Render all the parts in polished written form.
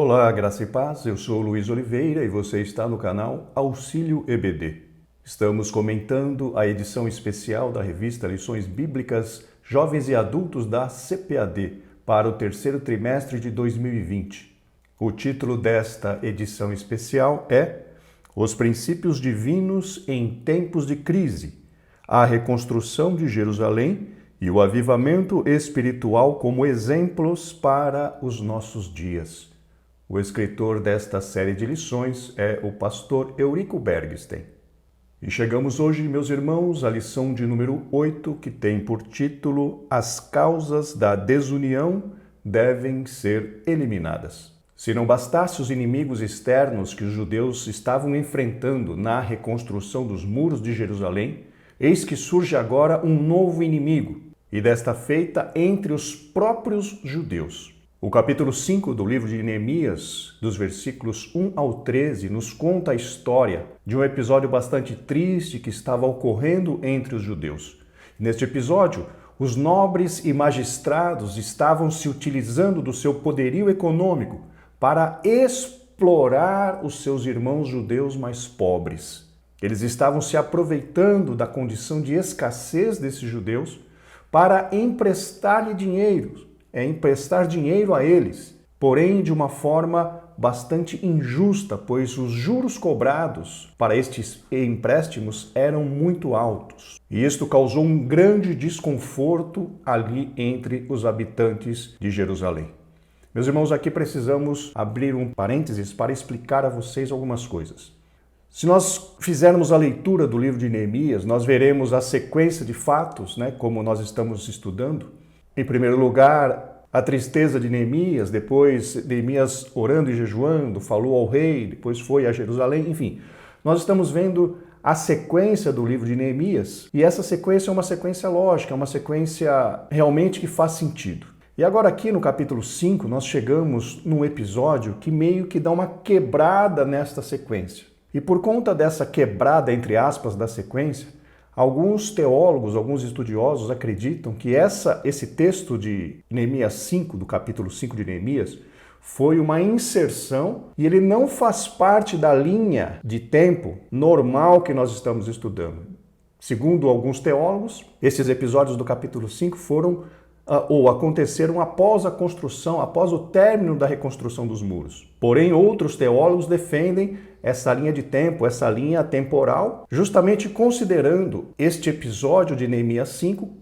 Olá, graça e paz, eu sou Luiz Oliveira e você está no canal Auxílio EBD. Estamos comentando a edição especial da revista Lições Bíblicas Jovens e Adultos da CPAD para o terceiro trimestre de 2020. O título desta edição especial é Os Princípios Divinos em Tempos de Crise, a Reconstrução de Jerusalém e o Avivamento Espiritual como exemplos para os nossos dias. O escritor desta série de lições é o pastor Eurico Bergstein. E chegamos hoje, meus irmãos, à lição de número 8, que tem por título As causas da desunião devem ser eliminadas. Se não bastasse os inimigos externos que os judeus estavam enfrentando na reconstrução dos muros de Jerusalém, eis que surge agora um novo inimigo, e desta feita entre os próprios judeus. O capítulo 5 do livro de Neemias, dos versículos 1 ao 13, nos conta a história de um episódio bastante triste que estava ocorrendo entre os judeus. Neste episódio, os nobres e magistrados estavam se utilizando do seu poderio econômico para explorar os seus irmãos judeus mais pobres. Eles estavam se aproveitando da condição de escassez desses judeus para emprestar-lhe dinheiro. Emprestar dinheiro a eles, porém de uma forma bastante injusta, pois os juros cobrados para estes empréstimos eram muito altos. E isto causou um grande desconforto ali entre os habitantes de Jerusalém. Meus irmãos, aqui precisamos abrir um parênteses para explicar a vocês algumas coisas. Se nós fizermos a leitura do livro de Neemias, nós veremos a sequência de fatos, como nós estamos estudando. Em primeiro lugar, a tristeza de Neemias, depois Neemias orando e jejuando, falou ao rei, depois foi a Jerusalém, enfim. Nós estamos vendo a sequência do livro de Neemias e essa sequência é uma sequência lógica, é uma sequência realmente que faz sentido. E agora aqui no capítulo 5 nós chegamos num episódio que meio que dá uma quebrada nesta sequência. E por conta dessa quebrada, entre aspas, da sequência, alguns teólogos, alguns estudiosos acreditam que esse texto de Neemias 5, do capítulo 5 de Neemias, foi uma inserção e ele não faz parte da linha de tempo normal que nós estamos estudando. Segundo alguns teólogos, esses episódios do capítulo 5 aconteceram após a construção, após o término da reconstrução dos muros. Porém, outros teólogos defendem essa linha de tempo, essa linha temporal, justamente considerando este episódio de Neemias 5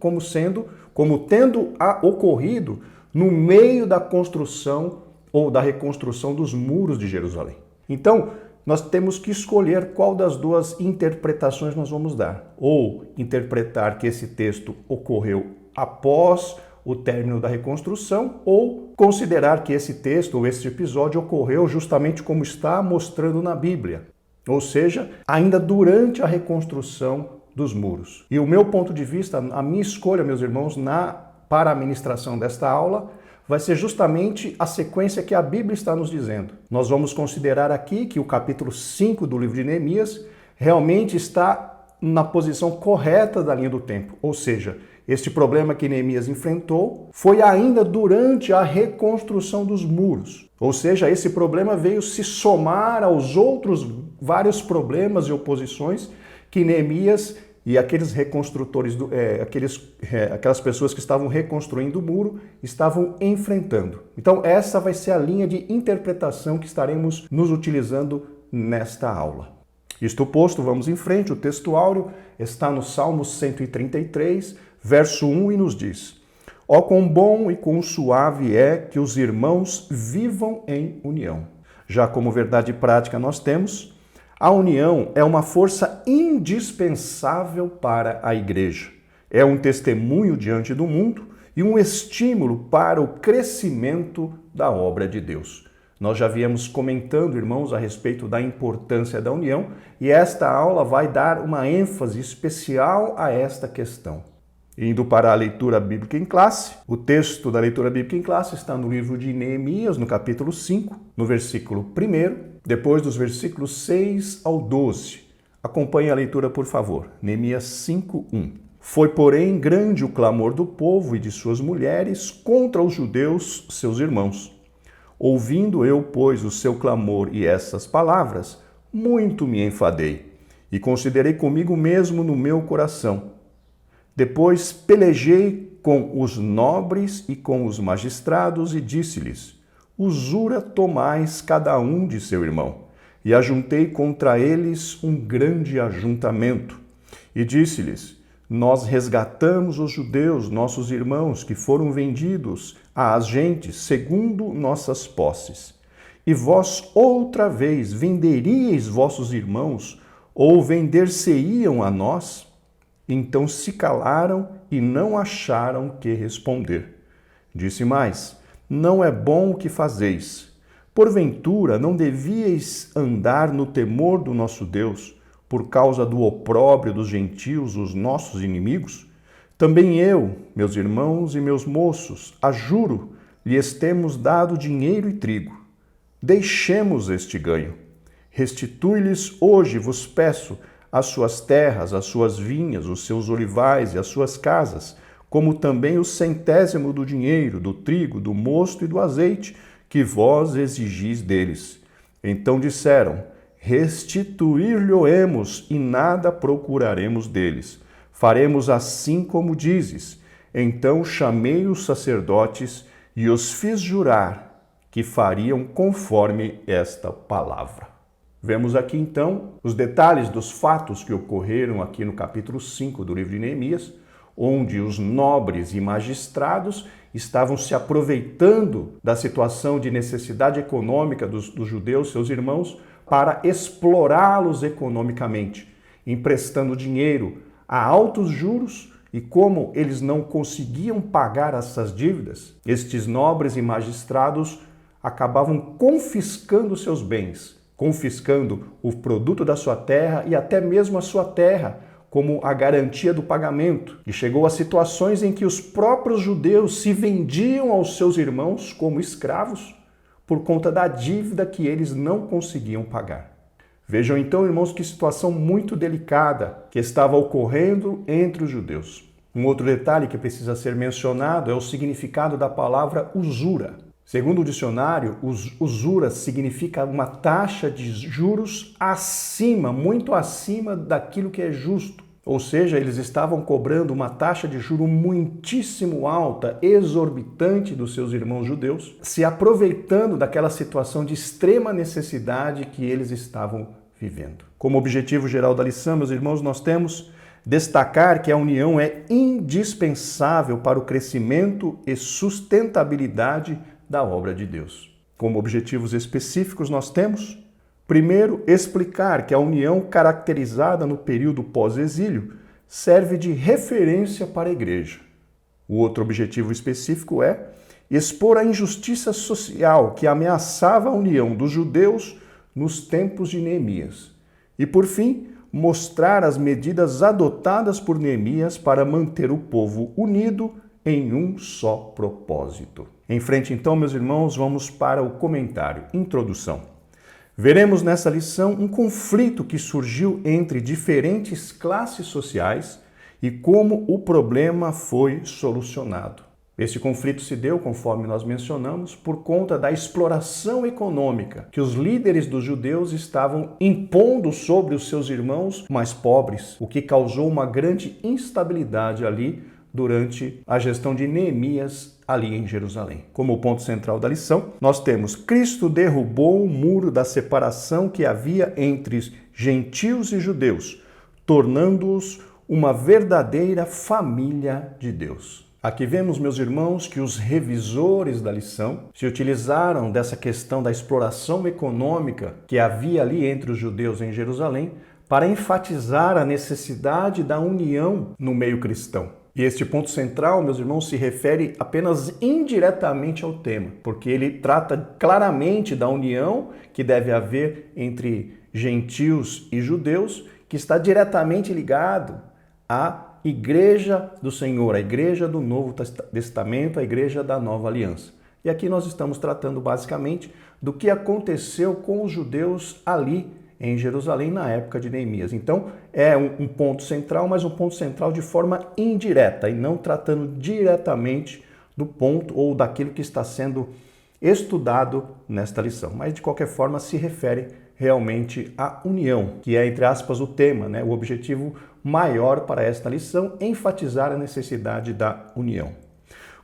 como tendo ocorrido no meio da construção ou da reconstrução dos muros de Jerusalém. Então, nós temos que escolher qual das duas interpretações nós vamos dar. Ou interpretar que esse texto ocorreu após o término da reconstrução, ou considerar que esse texto ou esse episódio ocorreu justamente como está mostrando na Bíblia, ou seja, ainda durante a reconstrução dos muros. E o meu ponto de vista, a minha escolha, meus irmãos, para a ministração desta aula, vai ser justamente a sequência que a Bíblia está nos dizendo. Nós vamos considerar aqui que o capítulo 5 do livro de Neemias realmente está na posição correta da linha do tempo, ou seja, este problema que Neemias enfrentou foi ainda durante a reconstrução dos muros. Ou seja, esse problema veio se somar aos outros vários problemas e oposições que Neemias e aqueles reconstrutores, aquelas pessoas que estavam reconstruindo o muro, estavam enfrentando. Então, essa vai ser a linha de interpretação que estaremos nos utilizando nesta aula. Isto posto, vamos em frente. O texto áureo está no Salmo 133, verso 1, e nos diz: Ó quão bom e quão suave é que os irmãos vivam em união. Já como verdade prática nós temos, a união é uma força indispensável para a igreja. É um testemunho diante do mundo e um estímulo para o crescimento da obra de Deus. Nós já viemos comentando, irmãos, a respeito da importância da união e esta aula vai dar uma ênfase especial a esta questão. Indo para a leitura bíblica em classe, o texto da leitura bíblica em classe está no livro de Neemias, no capítulo 5, no versículo 1, depois dos versículos 6 ao 12. Acompanhe a leitura, por favor. Neemias 5, 1. Foi, porém, grande o clamor do povo e de suas mulheres contra os judeus, seus irmãos. Ouvindo eu, pois, o seu clamor e essas palavras, muito me enfadei, e considerei comigo mesmo no meu coração. Depois pelejei com os nobres e com os magistrados e disse-lhes: usura tomais cada um de seu irmão. E ajuntei contra eles um grande ajuntamento. E disse-lhes: nós resgatamos os judeus, nossos irmãos, que foram vendidos às gentes, segundo nossas posses. E vós outra vez venderíeis vossos irmãos, ou vender-se-iam a nós? Então se calaram e não acharam que responder. Disse mais: não é bom o que fazeis. Porventura não devíeis andar no temor do nosso Deus, por causa do opróbrio dos gentios, os nossos inimigos? Também eu, meus irmãos e meus moços, ajuro, lhes temos dado dinheiro e trigo. Deixemos este ganho. Restitui-lhes hoje, vos peço, as suas terras, as suas vinhas, os seus olivais e as suas casas, como também o 100º do dinheiro, do trigo, do mosto e do azeite, que vós exigis deles. Então disseram: restituir-lhe-emos e nada procuraremos deles. Faremos assim como dizes. Então chamei os sacerdotes e os fiz jurar que fariam conforme esta palavra. Vemos aqui então os detalhes dos fatos que ocorreram aqui no capítulo 5 do livro de Neemias, onde os nobres e magistrados estavam se aproveitando da situação de necessidade econômica dos judeus, seus irmãos, para explorá-los economicamente, emprestando dinheiro a altos juros, e como eles não conseguiam pagar essas dívidas, estes nobres e magistrados acabavam confiscando seus bens, confiscando o produto da sua terra e até mesmo a sua terra, como a garantia do pagamento. E chegou a situações em que os próprios judeus se vendiam aos seus irmãos como escravos por conta da dívida que eles não conseguiam pagar. Vejam então, irmãos, que situação muito delicada que estava ocorrendo entre os judeus. Um outro detalhe que precisa ser mencionado é o significado da palavra usura. Segundo o dicionário, usura significa uma taxa de juros acima, muito acima daquilo que é justo. Ou seja, eles estavam cobrando uma taxa de juro muitíssimo alta, exorbitante dos seus irmãos judeus, se aproveitando daquela situação de extrema necessidade que eles estavam vivendo. Como objetivo geral da lição, meus irmãos, nós temos destacar que a união é indispensável para o crescimento e sustentabilidade da obra de Deus. Como objetivos específicos nós temos, primeiro, explicar que a união caracterizada no período pós-exílio serve de referência para a igreja. O outro objetivo específico é expor a injustiça social que ameaçava a união dos judeus nos tempos de Neemias. E, por fim, mostrar as medidas adotadas por Neemias para manter o povo unido em um só propósito. Em frente, então, meus irmãos, vamos para o comentário, introdução. Veremos nessa lição um conflito que surgiu entre diferentes classes sociais e como o problema foi solucionado. Esse conflito se deu, conforme nós mencionamos, por conta da exploração econômica que os líderes dos judeus estavam impondo sobre os seus irmãos mais pobres, o que causou uma grande instabilidade ali durante a gestão de Neemias ali em Jerusalém. Como ponto central da lição, nós temos: Cristo derrubou o muro da separação que havia entre gentios e judeus, tornando-os uma verdadeira família de Deus. Aqui vemos, meus irmãos, que os revisores da lição se utilizaram dessa questão da exploração econômica que havia ali entre os judeus em Jerusalém para enfatizar a necessidade da união no meio cristão. E este ponto central, meus irmãos, se refere apenas indiretamente ao tema, porque ele trata claramente da união que deve haver entre gentios e judeus, que está diretamente ligado à Igreja do Senhor, a Igreja do Novo Testamento, a Igreja da Nova Aliança. E aqui nós estamos tratando basicamente do que aconteceu com os judeus ali em Jerusalém na época de Neemias. Então, é um ponto central, mas um ponto central de forma indireta e não tratando diretamente do ponto ou daquilo que está sendo estudado nesta lição. Mas, de qualquer forma, se refere realmente à união, que é, entre aspas, o tema, né? O objetivo maior para esta lição, enfatizar a necessidade da união.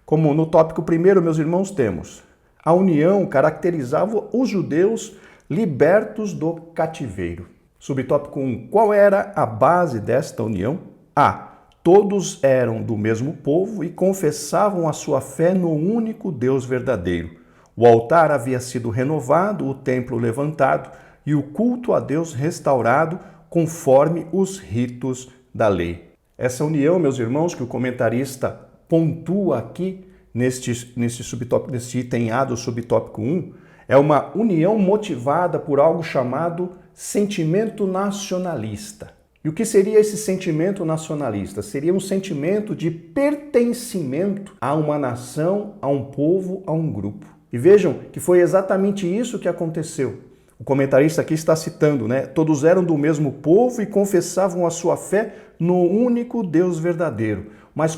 Como no tópico primeiro, meus irmãos, temos: a união caracterizava os judeus libertos do cativeiro. Subtópico 1. Qual era a base desta união? A. Todos eram do mesmo povo e confessavam a sua fé no único Deus verdadeiro. O altar havia sido renovado, o templo levantado e o culto a Deus restaurado conforme os ritos da lei. Essa união, meus irmãos, que o comentarista pontua aqui neste subtópico, neste item A do subtópico 1, é uma união motivada por algo chamado sentimento nacionalista. E o que seria esse sentimento nacionalista? Seria um sentimento de pertencimento a uma nação, a um povo, a um grupo. E vejam que foi exatamente isso que aconteceu. O comentarista aqui está citando, né? Todos eram do mesmo povo e confessavam a sua fé no único Deus verdadeiro. Mas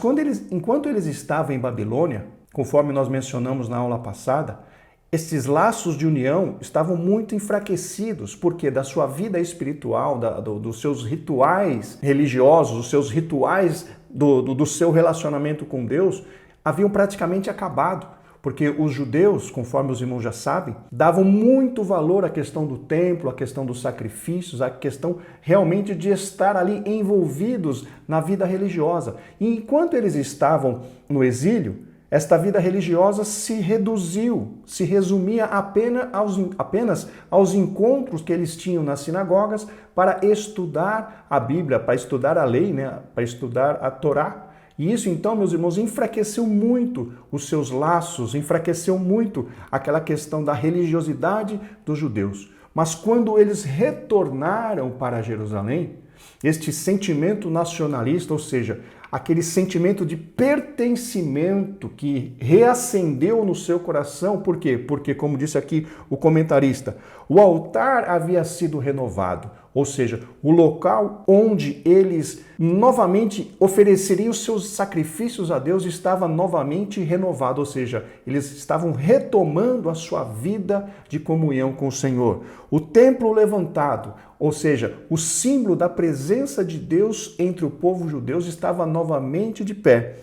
enquanto eles estavam em Babilônia, conforme nós mencionamos na aula passada, esses laços de união estavam muito enfraquecidos, porque da sua vida espiritual, dos seus rituais religiosos, os seus rituais do seu relacionamento com Deus, haviam praticamente acabado. Porque os judeus, conforme os irmãos já sabem, davam muito valor à questão do templo, à questão dos sacrifícios, à questão realmente de estar ali envolvidos na vida religiosa. E enquanto eles estavam no exílio, esta vida religiosa se reduziu, se resumia apenas aos encontros que eles tinham nas sinagogas para estudar a Bíblia, para estudar a lei, né? Para estudar a Torá. E isso, então, meus irmãos, enfraqueceu muito os seus laços, enfraqueceu muito aquela questão da religiosidade dos judeus. Mas quando eles retornaram para Jerusalém, este sentimento nacionalista, ou seja, aquele sentimento de pertencimento que reacendeu no seu coração. Por quê? Porque, como disse aqui o comentarista, o altar havia sido renovado, ou seja, o local onde eles novamente ofereceriam os seus sacrifícios a Deus estava novamente renovado, ou seja, eles estavam retomando a sua vida de comunhão com o Senhor. O templo levantado, ou seja, o símbolo da presença de Deus entre o povo judeu estava novamente de pé.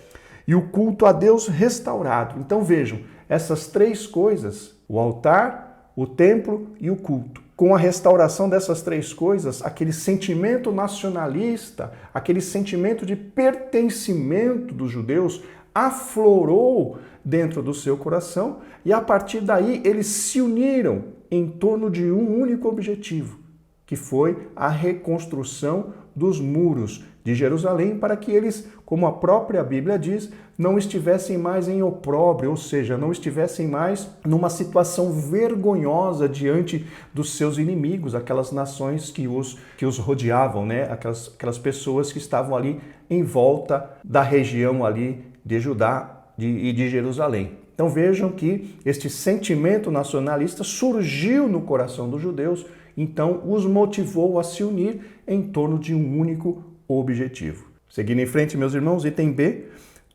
E o culto a Deus restaurado. Então vejam, essas três coisas, o altar, o templo e o culto. Com a restauração dessas três coisas, aquele sentimento nacionalista, aquele sentimento de pertencimento dos judeus aflorou dentro do seu coração e a partir daí eles se uniram em torno de um único objetivo, que foi a reconstrução dos muros de Jerusalém para que eles, como a própria Bíblia diz, não estivessem mais em opróbrio, ou seja, não estivessem mais numa situação vergonhosa diante dos seus inimigos, aquelas nações que os rodeavam, né? Aquelas pessoas que estavam ali em volta da região ali de Judá e de Jerusalém. Então vejam que este sentimento nacionalista surgiu no coração dos judeus, então os motivou a se unir em torno de um único objetivo. Seguindo em frente, meus irmãos, item B.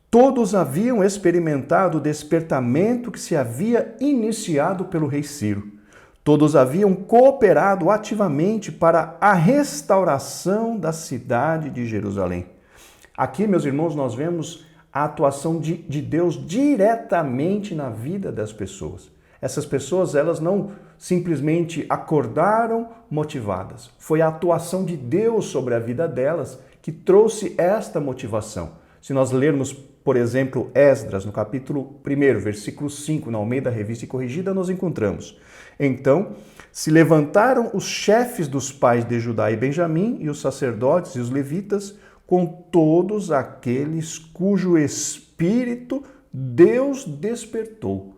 Todos haviam experimentado o despertamento que se havia iniciado pelo rei Ciro. Todos haviam cooperado ativamente para a restauração da cidade de Jerusalém. Aqui, meus irmãos, nós vemos a atuação de Deus diretamente na vida das pessoas. Essas pessoas, elas não simplesmente acordaram motivadas. Foi a atuação de Deus sobre a vida delas que trouxe esta motivação. Se nós lermos, por exemplo, Esdras, no capítulo 1, versículo 5, na Almeida Revista e Corrigida, nós encontramos: então, se levantaram os chefes dos pais de Judá e Benjamim, e os sacerdotes e os levitas, com todos aqueles cujo espírito Deus despertou,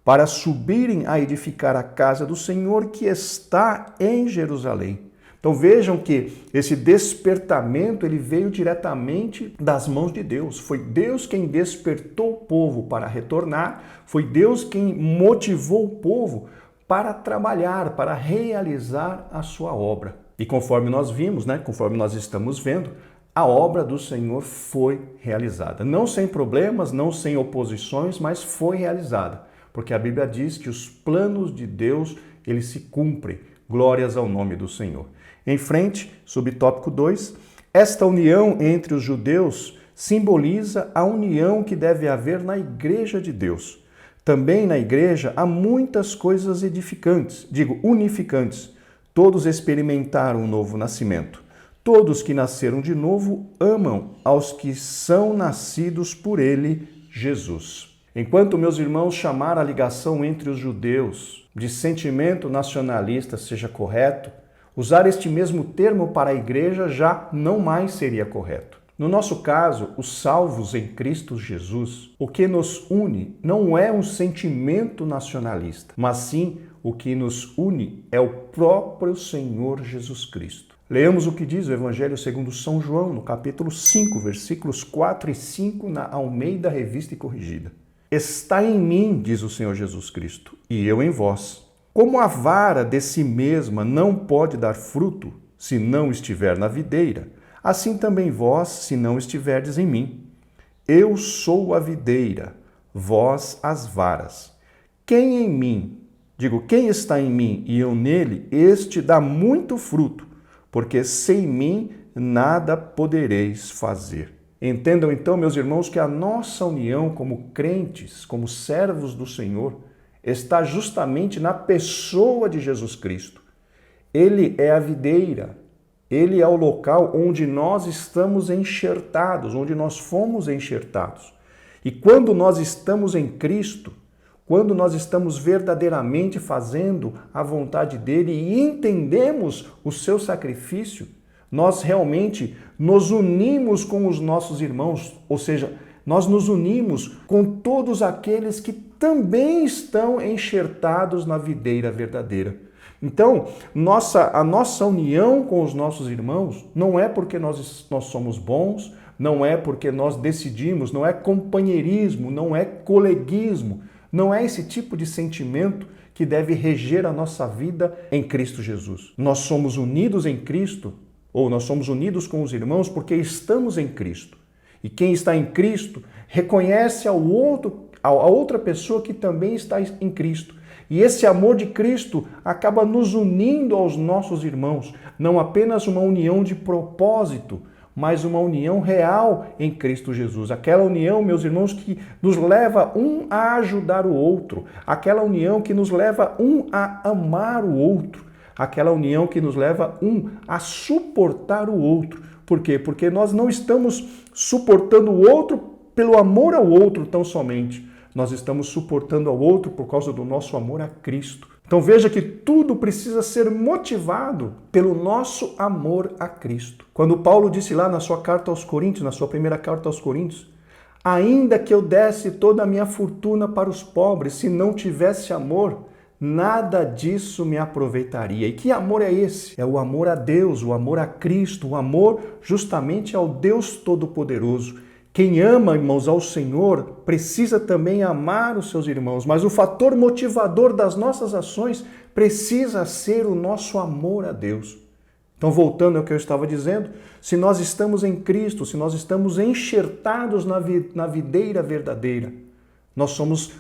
para subirem a edificar a casa do Senhor que está em Jerusalém. Então vejam que esse despertamento ele veio diretamente das mãos de Deus. Foi Deus quem despertou o povo para retornar, foi Deus quem motivou o povo para trabalhar, para realizar a sua obra. E conforme nós vimos, conforme nós estamos vendo, a obra do Senhor foi realizada. Não sem problemas, não sem oposições, mas foi realizada. porque a Bíblia diz que os planos de Deus, eles se cumprem. Glórias ao nome do Senhor. Em frente, subtópico 2, esta união entre os judeus simboliza a união que deve haver na igreja de Deus. Também na igreja há muitas coisas edificantes, unificantes. Todos experimentaram um novo nascimento. Todos que nasceram de novo amam aos que são nascidos por ele, Jesus. Enquanto, meus irmãos, chamar a ligação entre os judeus de sentimento nacionalista seja correto, usar este mesmo termo para a igreja já não mais seria correto. No nosso caso, os salvos em Cristo Jesus, o que nos une não é um sentimento nacionalista, mas sim o que nos une é o próprio Senhor Jesus Cristo. Leamos o que diz o Evangelho segundo São João, no capítulo 5, versículos 4 e 5, na Almeida Revista e Corrigida. Está em mim, diz o Senhor Jesus Cristo, e eu em vós. Como a vara de si mesma não pode dar fruto se não estiver na videira, assim também vós, se não estiverdes em mim. Eu sou a videira, vós as varas. Quem está em mim e eu nele, este dá muito fruto, porque sem mim nada podereis fazer. Entendam então, meus irmãos, que a nossa união como crentes, como servos do Senhor, está justamente na pessoa de Jesus Cristo. Ele é a videira, ele é o local onde nós estamos enxertados, onde nós fomos enxertados. E quando nós estamos em Cristo, quando nós estamos verdadeiramente fazendo a vontade dele e entendemos o seu sacrifício, nós realmente nos unimos com os nossos irmãos, ou seja, nós nos unimos com todos aqueles que também estão enxertados na videira verdadeira. Então, a nossa união com os nossos irmãos não é porque nós somos bons, não é porque nós decidimos, não é companheirismo, não é coleguismo, não é esse tipo de sentimento que deve reger a nossa vida em Cristo Jesus. Nós somos unidos em Cristo, ou nós somos unidos com os irmãos porque estamos em Cristo. E quem está em Cristo reconhece a outra pessoa que também está em Cristo. E esse amor de Cristo acaba nos unindo aos nossos irmãos, não apenas uma união de propósito, mas uma união real em Cristo Jesus. Aquela união, meus irmãos, que nos leva um a ajudar o outro, aquela união que nos leva um a amar o outro, aquela união que nos leva um a suportar o outro. Por quê? Porque nós não estamos suportando o outro pelo amor ao outro tão somente. Nós estamos suportando ao outro por causa do nosso amor a Cristo. Então veja que tudo precisa ser motivado pelo nosso amor a Cristo. Quando Paulo disse lá na sua carta aos Coríntios, na sua primeira carta aos Coríntios, ainda que eu desse toda a minha fortuna para os pobres, se não tivesse amor, nada disso me aproveitaria. E que amor é esse? É o amor a Deus, o amor a Cristo, o amor justamente ao Deus Todo-Poderoso. Quem ama, irmãos, ao Senhor, precisa também amar os seus irmãos, mas o fator motivador das nossas ações precisa ser o nosso amor a Deus. Então, voltando ao que eu estava dizendo, se nós estamos em Cristo, se nós estamos enxertados na videira verdadeira, nós somos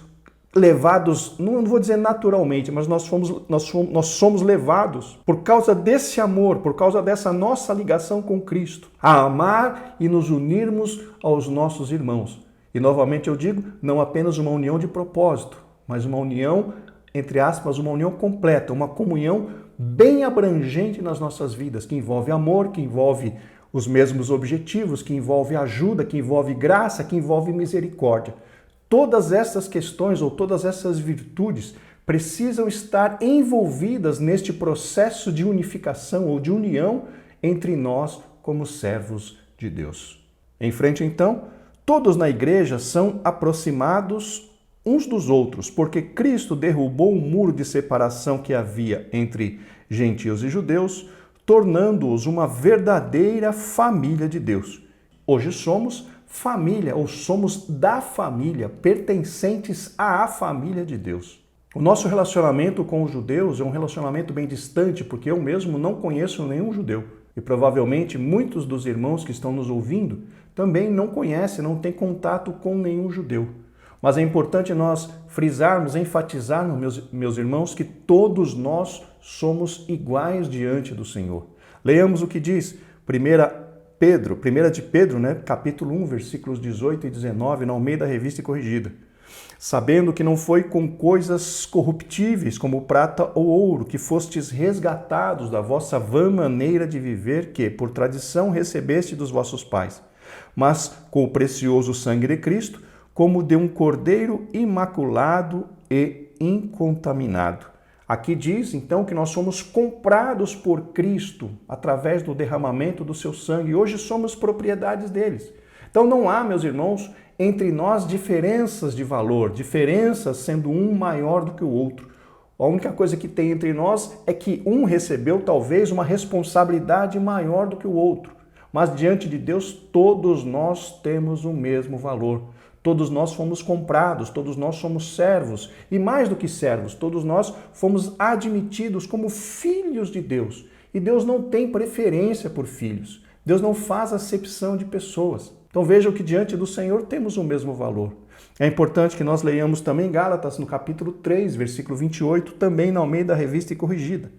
levados, não vou dizer naturalmente, mas nós somos levados por causa desse amor, por causa dessa nossa ligação com Cristo, a amar e nos unirmos aos nossos irmãos. E novamente eu digo, não apenas uma união de propósito, mas uma união, entre aspas, uma união completa, uma comunhão bem abrangente nas nossas vidas, que envolve amor, que envolve os mesmos objetivos, que envolve ajuda, que envolve graça, que envolve misericórdia. Todas essas questões ou todas essas virtudes precisam estar envolvidas neste processo de unificação ou de união entre nós como servos de Deus. Em frente, então, todos na igreja são aproximados uns dos outros, porque Cristo derrubou o muro de separação que havia entre gentios e judeus, tornando-os uma verdadeira família de Deus. Hoje somos família, ou somos da família, pertencentes à família de Deus. O nosso relacionamento com os judeus é um relacionamento bem distante, porque eu mesmo não conheço nenhum judeu. E provavelmente muitos dos irmãos que estão nos ouvindo também não conhecem, não têm contato com nenhum judeu. Mas é importante nós frisarmos, enfatizarmos, meus irmãos, que todos nós somos iguais diante do Senhor. Leamos o que diz 1 de Pedro, capítulo 1, versículos 18 e 19, na Almeida Revista e Corrigida. Sabendo que não foi com coisas corruptíveis, como prata ou ouro, que fostes resgatados da vossa vã maneira de viver, que, por tradição, recebeste dos vossos pais, mas com o precioso sangue de Cristo, como de um cordeiro imaculado e incontaminado. Aqui diz, então, que nós somos comprados por Cristo através do derramamento do seu sangue. E hoje somos propriedades deles. Então não há, meus irmãos, entre nós diferenças de valor, diferenças sendo um maior do que o outro. A única coisa que tem entre nós é que um recebeu talvez uma responsabilidade maior do que o outro. Mas diante de Deus, todos nós temos o mesmo valor. Todos nós fomos comprados, todos nós somos servos. E mais do que servos, todos nós fomos admitidos como filhos de Deus. E Deus não tem preferência por filhos. Deus não faz acepção de pessoas. Então vejam que diante do Senhor temos o mesmo valor. É importante que nós leiamos também Gálatas no capítulo 3, versículo 28, também na Almeida Revista e Corrigida.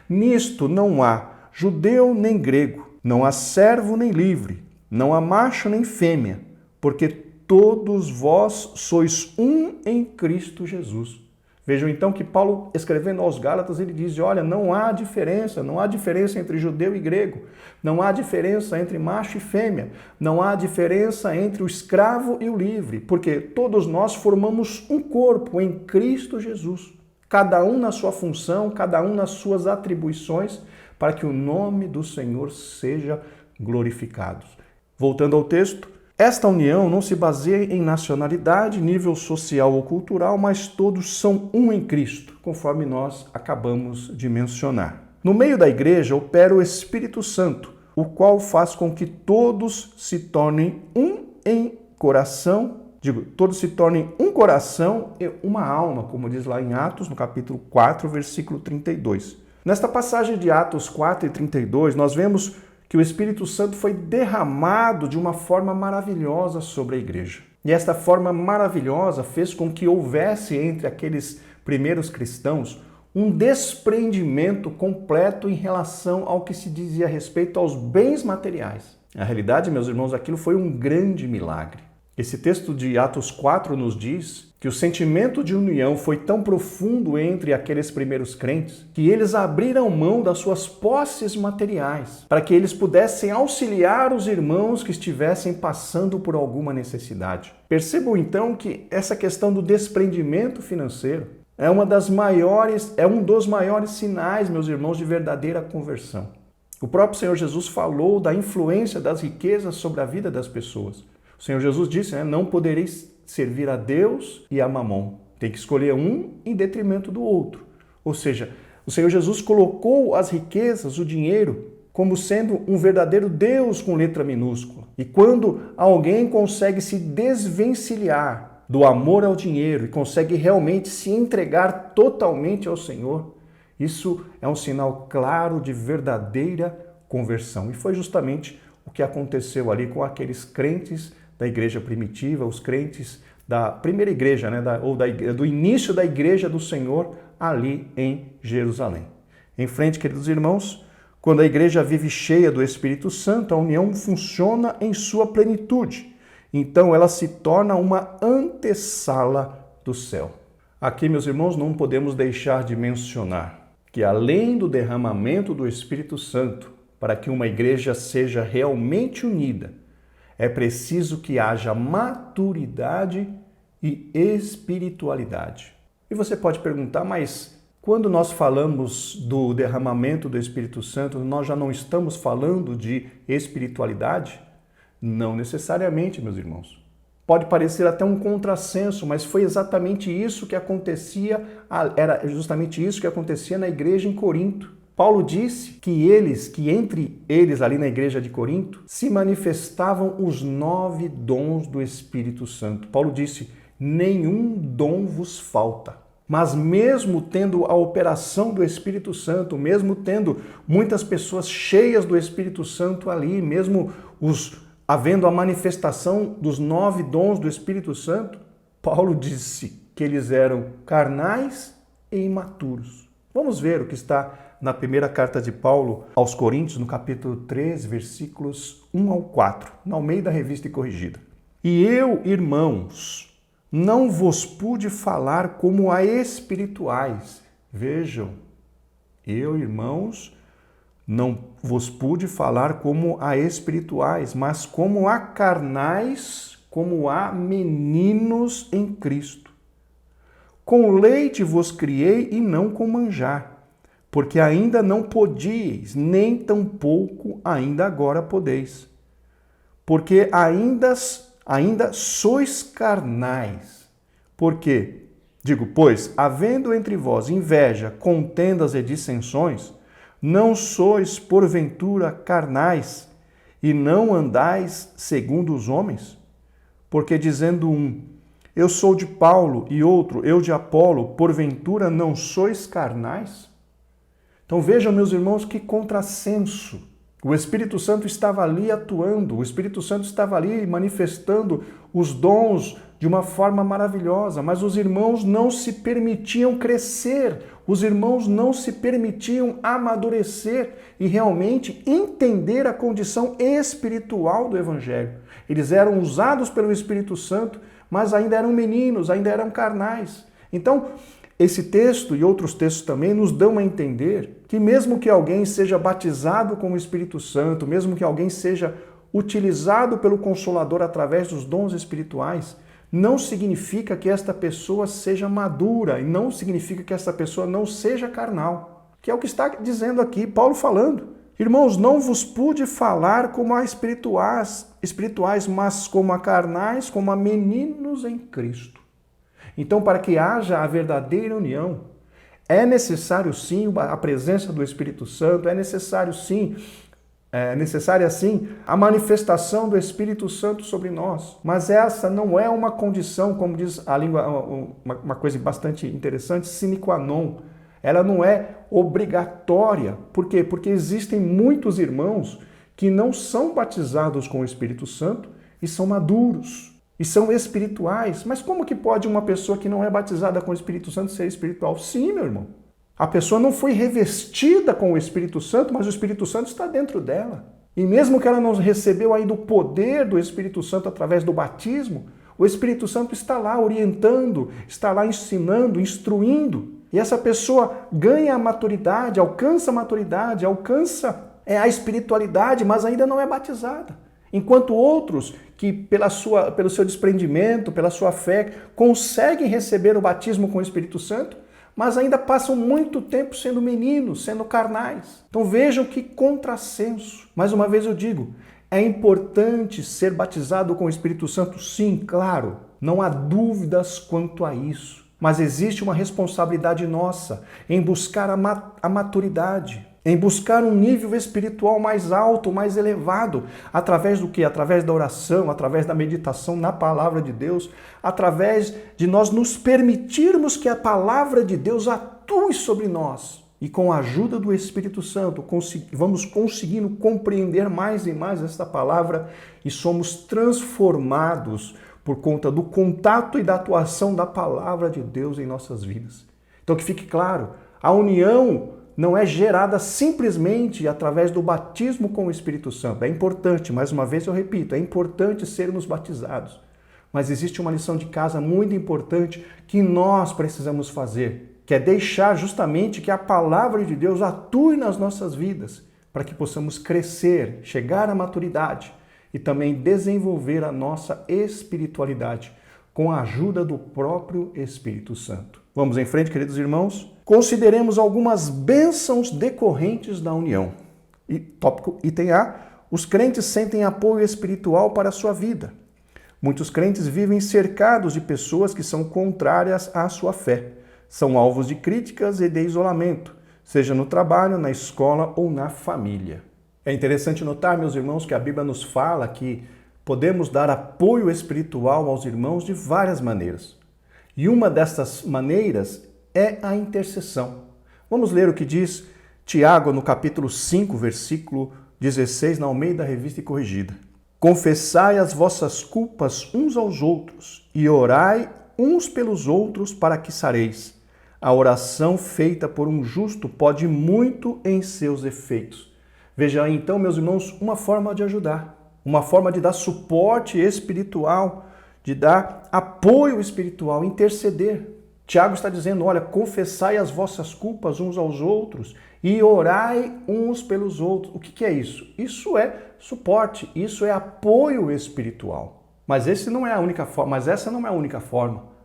Nisto não há judeu nem grego, não há servo nem livre, não há macho nem fêmea, porque todos vós sois um em Cristo Jesus. Vejam então que Paulo, escrevendo aos Gálatas, ele diz, olha, não há diferença entre judeu e grego, não há diferença entre macho e fêmea, não há diferença entre o escravo e o livre, porque todos nós formamos um corpo em Cristo Jesus, cada um na sua função, cada um nas suas atribuições, para que o nome do Senhor seja glorificado. Voltando ao texto, esta união não se baseia em nacionalidade, nível social ou cultural, mas todos são um em Cristo, conforme nós acabamos de mencionar. No meio da igreja opera o Espírito Santo, o qual faz com que todos se tornem um em coração, todos se tornem um coração e uma alma, como diz lá em Atos, no capítulo 4, versículo 32. Nesta passagem de Atos 4 e 32, nós vemos que o Espírito Santo foi derramado de uma forma maravilhosa sobre a igreja. E esta forma maravilhosa fez com que houvesse entre aqueles primeiros cristãos um desprendimento completo em relação ao que se dizia a respeito aos bens materiais. Na realidade, meus irmãos, aquilo foi um grande milagre. Esse texto de Atos 4 nos diz que o sentimento de união foi tão profundo entre aqueles primeiros crentes que eles abriram mão das suas posses materiais para que eles pudessem auxiliar os irmãos que estivessem passando por alguma necessidade. Percebam então que essa questão do desprendimento financeiro é um dos maiores sinais, meus irmãos, de verdadeira conversão. O próprio Senhor Jesus falou da influência das riquezas sobre a vida das pessoas. O Senhor Jesus disse, não podereis servir a Deus e a Mamon. Tem que escolher um em detrimento do outro. Ou seja, o Senhor Jesus colocou as riquezas, o dinheiro, como sendo um verdadeiro Deus com letra minúscula. E quando alguém consegue se desvencilhar do amor ao dinheiro e consegue realmente se entregar totalmente ao Senhor, isso é um sinal claro de verdadeira conversão. E foi justamente o que aconteceu ali com aqueles crentes da igreja primitiva, os crentes da primeira igreja, do início da igreja do Senhor ali em Jerusalém. Em frente, queridos irmãos, quando a igreja vive cheia do Espírito Santo, a união funciona em sua plenitude. Então ela se torna uma antessala do céu. Aqui, meus irmãos, não podemos deixar de mencionar que além do derramamento do Espírito Santo, para que uma igreja seja realmente unida, é preciso que haja maturidade e espiritualidade. E você pode perguntar, mas quando nós falamos do derramamento do Espírito Santo, nós já não estamos falando de espiritualidade? Não necessariamente, meus irmãos. Pode parecer até um contrassenso, mas foi exatamente isso que acontecia, era justamente isso que acontecia na igreja em Corinto. Paulo disse que entre eles ali na igreja de Corinto se manifestavam os 9 dons do Espírito Santo. Paulo disse, nenhum dom vos falta. Mas mesmo tendo a operação do Espírito Santo, mesmo tendo muitas pessoas cheias do Espírito Santo ali, mesmo havendo a manifestação dos 9 dons do Espírito Santo, Paulo disse que eles eram carnais e imaturos. Vamos ver o que está na primeira carta de Paulo aos Coríntios, no capítulo 3, versículos 1 ao 4, na Almeida Revista e Corrigida. E eu, irmãos, não vos pude falar como a espirituais. Vejam, eu, irmãos, não vos pude falar como a espirituais, mas como a carnais, como a meninos em Cristo. Com leite vos criei e não com manjar, porque ainda não podíeis, nem tampouco ainda agora podeis. Porque ainda sois carnais. Por quê? Digo, pois, havendo entre vós inveja, contendas e dissensões, não sois porventura carnais e não andais segundo os homens? Porque dizendo um, eu sou de Paulo, e outro, eu de Apolo, porventura não sois carnais? Então vejam, meus irmãos, que contrassenso. O Espírito Santo estava ali atuando, o Espírito Santo estava ali manifestando os dons de uma forma maravilhosa, mas os irmãos não se permitiam crescer, os irmãos não se permitiam amadurecer e realmente entender a condição espiritual do Evangelho. Eles eram usados pelo Espírito Santo, mas ainda eram meninos, ainda eram carnais. Então, esse texto e outros textos também nos dão a entender que mesmo que alguém seja batizado com o Espírito Santo, mesmo que alguém seja utilizado pelo Consolador através dos dons espirituais, não significa que esta pessoa seja madura e não significa que esta pessoa não seja carnal, que é o que está dizendo aqui Paulo falando. Irmãos, não vos pude falar como a espirituais, mas como a carnais, como a meninos em Cristo. Então, para que haja a verdadeira união, é necessário sim a presença do Espírito Santo, é necessária sim a manifestação do Espírito Santo sobre nós. Mas essa não é uma condição, como diz a língua, uma coisa bastante interessante, sine qua non. Ela não é obrigatória. Por quê? Porque existem muitos irmãos que não são batizados com o Espírito Santo e são maduros. E são espirituais. Mas como que pode uma pessoa que não é batizada com o Espírito Santo ser espiritual? Sim, meu irmão. A pessoa não foi revestida com o Espírito Santo, mas o Espírito Santo está dentro dela. E mesmo que ela não recebeu ainda o poder do Espírito Santo através do batismo, o Espírito Santo está lá orientando, está lá ensinando, instruindo. E essa pessoa ganha a maturidade, alcança a espiritualidade, mas ainda não é batizada. Enquanto outros que pelo seu desprendimento, pela sua fé, conseguem receber o batismo com o Espírito Santo, mas ainda passam muito tempo sendo meninos, sendo carnais. Então vejam que contrassenso. Mais uma vez eu digo, é importante ser batizado com o Espírito Santo? Sim, claro. Não há dúvidas quanto a isso. Mas existe uma responsabilidade nossa em buscar a maturidade, em buscar um nível espiritual mais alto, mais elevado, através do quê? Através da oração, através da meditação na palavra de Deus, através de nós nos permitirmos que a palavra de Deus atue sobre nós. E com a ajuda do Espírito Santo, vamos conseguindo compreender mais e mais esta palavra e somos transformados por conta do contato e da atuação da palavra de Deus em nossas vidas. Então que fique claro, a união não é gerada simplesmente através do batismo com o Espírito Santo. É importante, mais uma vez eu repito, é importante sermos batizados. Mas existe uma lição de casa muito importante que nós precisamos fazer, que é deixar justamente que a palavra de Deus atue nas nossas vidas, para que possamos crescer, chegar à maturidade e também desenvolver a nossa espiritualidade com a ajuda do próprio Espírito Santo. Vamos em frente, queridos irmãos? Consideremos algumas bênçãos decorrentes da união. E tópico item A, os crentes sentem apoio espiritual para a sua vida. Muitos crentes vivem cercados de pessoas que são contrárias à sua fé. São alvos de críticas e de isolamento, seja no trabalho, na escola ou na família. É interessante notar, meus irmãos, que a Bíblia nos fala que podemos dar apoio espiritual aos irmãos de várias maneiras. E uma dessas maneiras é a intercessão. Vamos ler o que diz Tiago no capítulo 5, versículo 16, na Almeida Revista e Corrigida. Confessai as vossas culpas uns aos outros e orai uns pelos outros para que sareis. A oração feita por um justo pode muito em seus efeitos. Veja aí, então, meus irmãos, uma forma de ajudar, uma forma de dar suporte espiritual, de dar apoio espiritual, interceder. Tiago está dizendo, olha, confessai as vossas culpas uns aos outros e orai uns pelos outros. O que é isso? Isso é suporte, isso é apoio espiritual. Mas essa não é a única forma.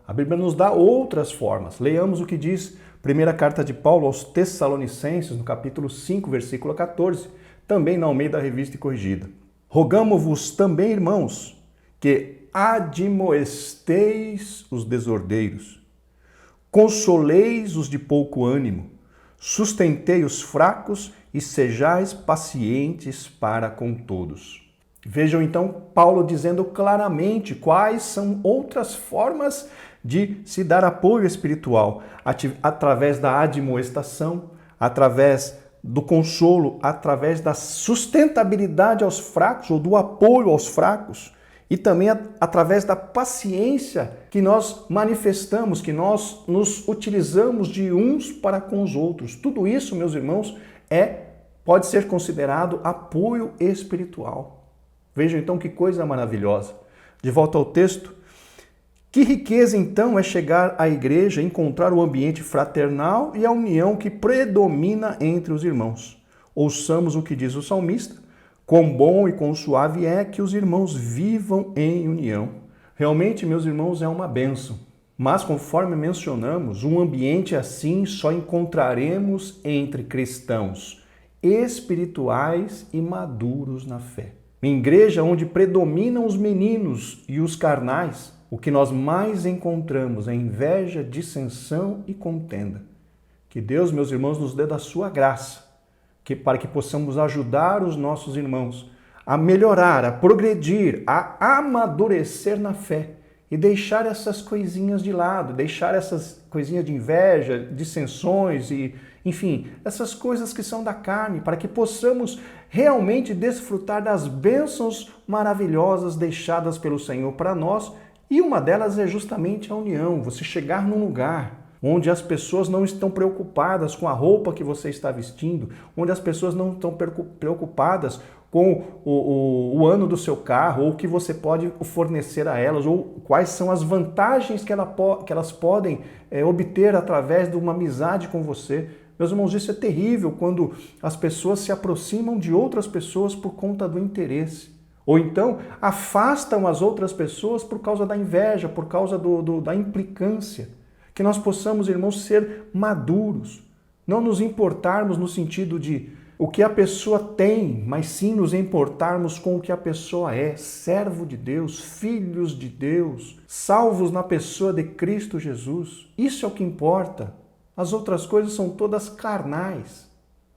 A Bíblia nos dá outras formas. Leamos o que diz a primeira carta de Paulo aos Tessalonicenses, no capítulo 5, versículo 14, também na Almeida Revista e Corrigida. Rogamo-vos também, irmãos, que admoesteis os desordeiros, consoleis os de pouco ânimo, sustentei os fracos e sejais pacientes para com todos. Vejam então Paulo dizendo claramente quais são outras formas de se dar apoio espiritual, através da admoestação, através do consolo, através da sustentabilidade aos fracos ou do apoio aos fracos. E também através da paciência que nós manifestamos, que nós nos utilizamos de uns para com os outros. Tudo isso, meus irmãos, pode ser considerado apoio espiritual. Vejam então que coisa maravilhosa. De volta ao texto. Que riqueza então é chegar à igreja, encontrar o ambiente fraternal e a união que predomina entre os irmãos. Ouçamos o que diz o salmista. Quão bom e quão suave é que os irmãos vivam em união. Realmente, meus irmãos, é uma bênção. Mas, conforme mencionamos, um ambiente assim só encontraremos entre cristãos espirituais e maduros na fé. Em igreja onde predominam os meninos e os carnais, o que nós mais encontramos é inveja, dissensão e contenda. Que Deus, meus irmãos, nos dê da sua graça, para que possamos ajudar os nossos irmãos a melhorar, a progredir, a amadurecer na fé e deixar essas coisinhas de lado, deixar essas coisinhas de inveja, dissensões e, enfim, essas coisas que são da carne, para que possamos realmente desfrutar das bênçãos maravilhosas deixadas pelo Senhor para nós, e uma delas é justamente a união, você chegar num lugar onde as pessoas não estão preocupadas com a roupa que você está vestindo, onde as pessoas não estão preocupadas com o ano do seu carro, ou o que você pode fornecer a elas, ou quais são as vantagens que elas podem obter através de uma amizade com você. Meus irmãos, isso é terrível quando as pessoas se aproximam de outras pessoas por conta do interesse. Ou então afastam as outras pessoas por causa da inveja, por causa da implicância. Que nós possamos, irmãos, ser maduros, não nos importarmos no sentido de o que a pessoa tem, mas sim nos importarmos com o que a pessoa é, servo de Deus, filhos de Deus, salvos na pessoa de Cristo Jesus. Isso é o que importa. As outras coisas são todas carnais.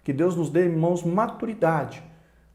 Que Deus nos dê, irmãos, maturidade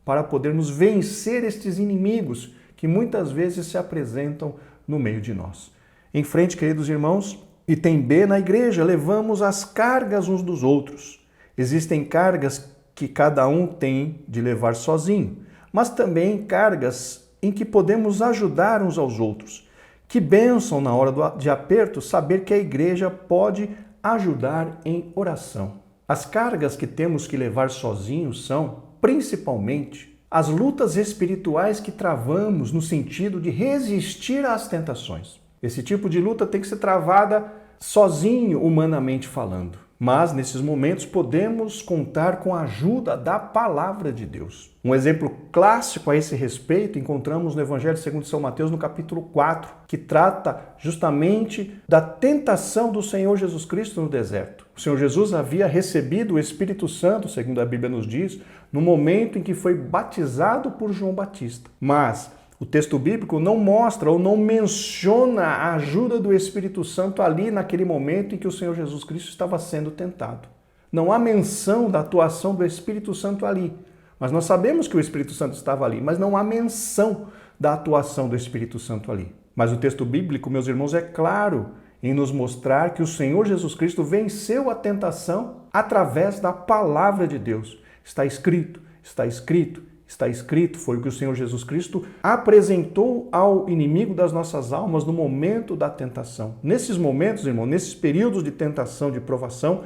para podermos vencer estes inimigos que muitas vezes se apresentam no meio de nós. Em frente, queridos irmãos, item B, na igreja, levamos as cargas uns dos outros. Existem cargas que cada um tem de levar sozinho, mas também cargas em que podemos ajudar uns aos outros. Que bênção na hora de aperto saber que a igreja pode ajudar em oração. As cargas que temos que levar sozinhos são, principalmente, as lutas espirituais que travamos no sentido de resistir às tentações. Esse tipo de luta tem que ser travada sozinho, humanamente falando. Mas, nesses momentos, podemos contar com a ajuda da Palavra de Deus. Um exemplo clássico a esse respeito encontramos no Evangelho segundo São Mateus, no capítulo 4, que trata justamente da tentação do Senhor Jesus Cristo no deserto. O Senhor Jesus havia recebido o Espírito Santo, segundo a Bíblia nos diz, no momento em que foi batizado por João Batista. Mas o texto bíblico não mostra ou não menciona a ajuda do Espírito Santo ali naquele momento em que o Senhor Jesus Cristo estava sendo tentado. Não há menção da atuação do Espírito Santo ali. Mas nós sabemos que o Espírito Santo estava ali, mas não há menção da atuação do Espírito Santo ali. Mas o texto bíblico, meus irmãos, é claro em nos mostrar que o Senhor Jesus Cristo venceu a tentação através da palavra de Deus. Está escrito, está escrito. está escrito, foi o que o Senhor Jesus Cristo apresentou ao inimigo das nossas almas no momento da tentação. Nesses momentos, irmão, nesses períodos de tentação, de provação,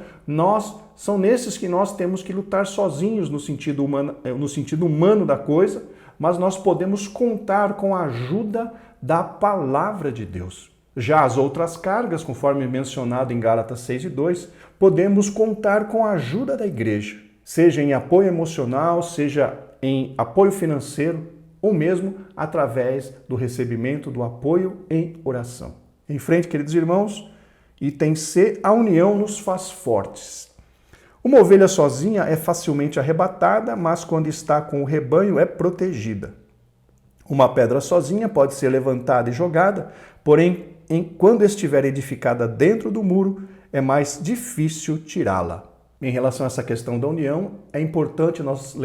são nesses que nós temos que lutar sozinhos no sentido humano da coisa, mas nós podemos contar com a ajuda da palavra de Deus. Já as outras cargas, conforme mencionado em Gálatas 6:2, podemos contar com a ajuda da igreja, seja em apoio emocional, seja em apoio financeiro ou mesmo através do recebimento do apoio em oração. Em frente, queridos irmãos, item C, a união nos faz fortes. Uma ovelha sozinha é facilmente arrebatada, mas quando está com o rebanho é protegida. Uma pedra sozinha pode ser levantada e jogada, porém, quando estiver edificada dentro do muro, é mais difícil tirá-la. Em relação a essa questão da união, é importante nós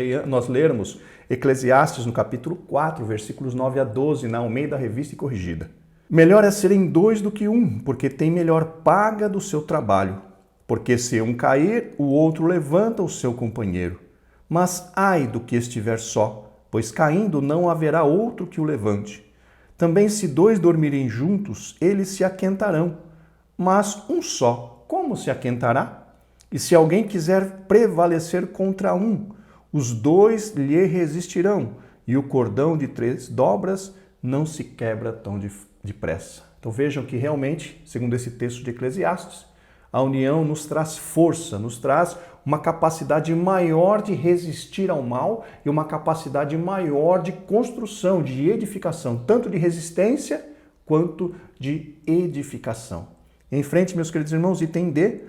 lermos Eclesiastes no capítulo 4, versículos 9 a 12, na Almeida Revista e Corrigida. Melhor é serem dois do que um, porque tem melhor paga do seu trabalho. Porque se um cair, o outro levanta o seu companheiro. Mas ai do que estiver só, pois caindo não haverá outro que o levante. Também se dois dormirem juntos, eles se aquentarão. Mas um só, como se aquentará? E se alguém quiser prevalecer contra um, os dois lhe resistirão, e o cordão de 3 dobras não se quebra tão depressa. Então vejam que realmente, segundo esse texto de Eclesiastes, a união nos traz força, nos traz uma capacidade maior de resistir ao mal e uma capacidade maior de construção, de edificação, tanto de resistência quanto de edificação. Em frente, meus queridos irmãos, item D,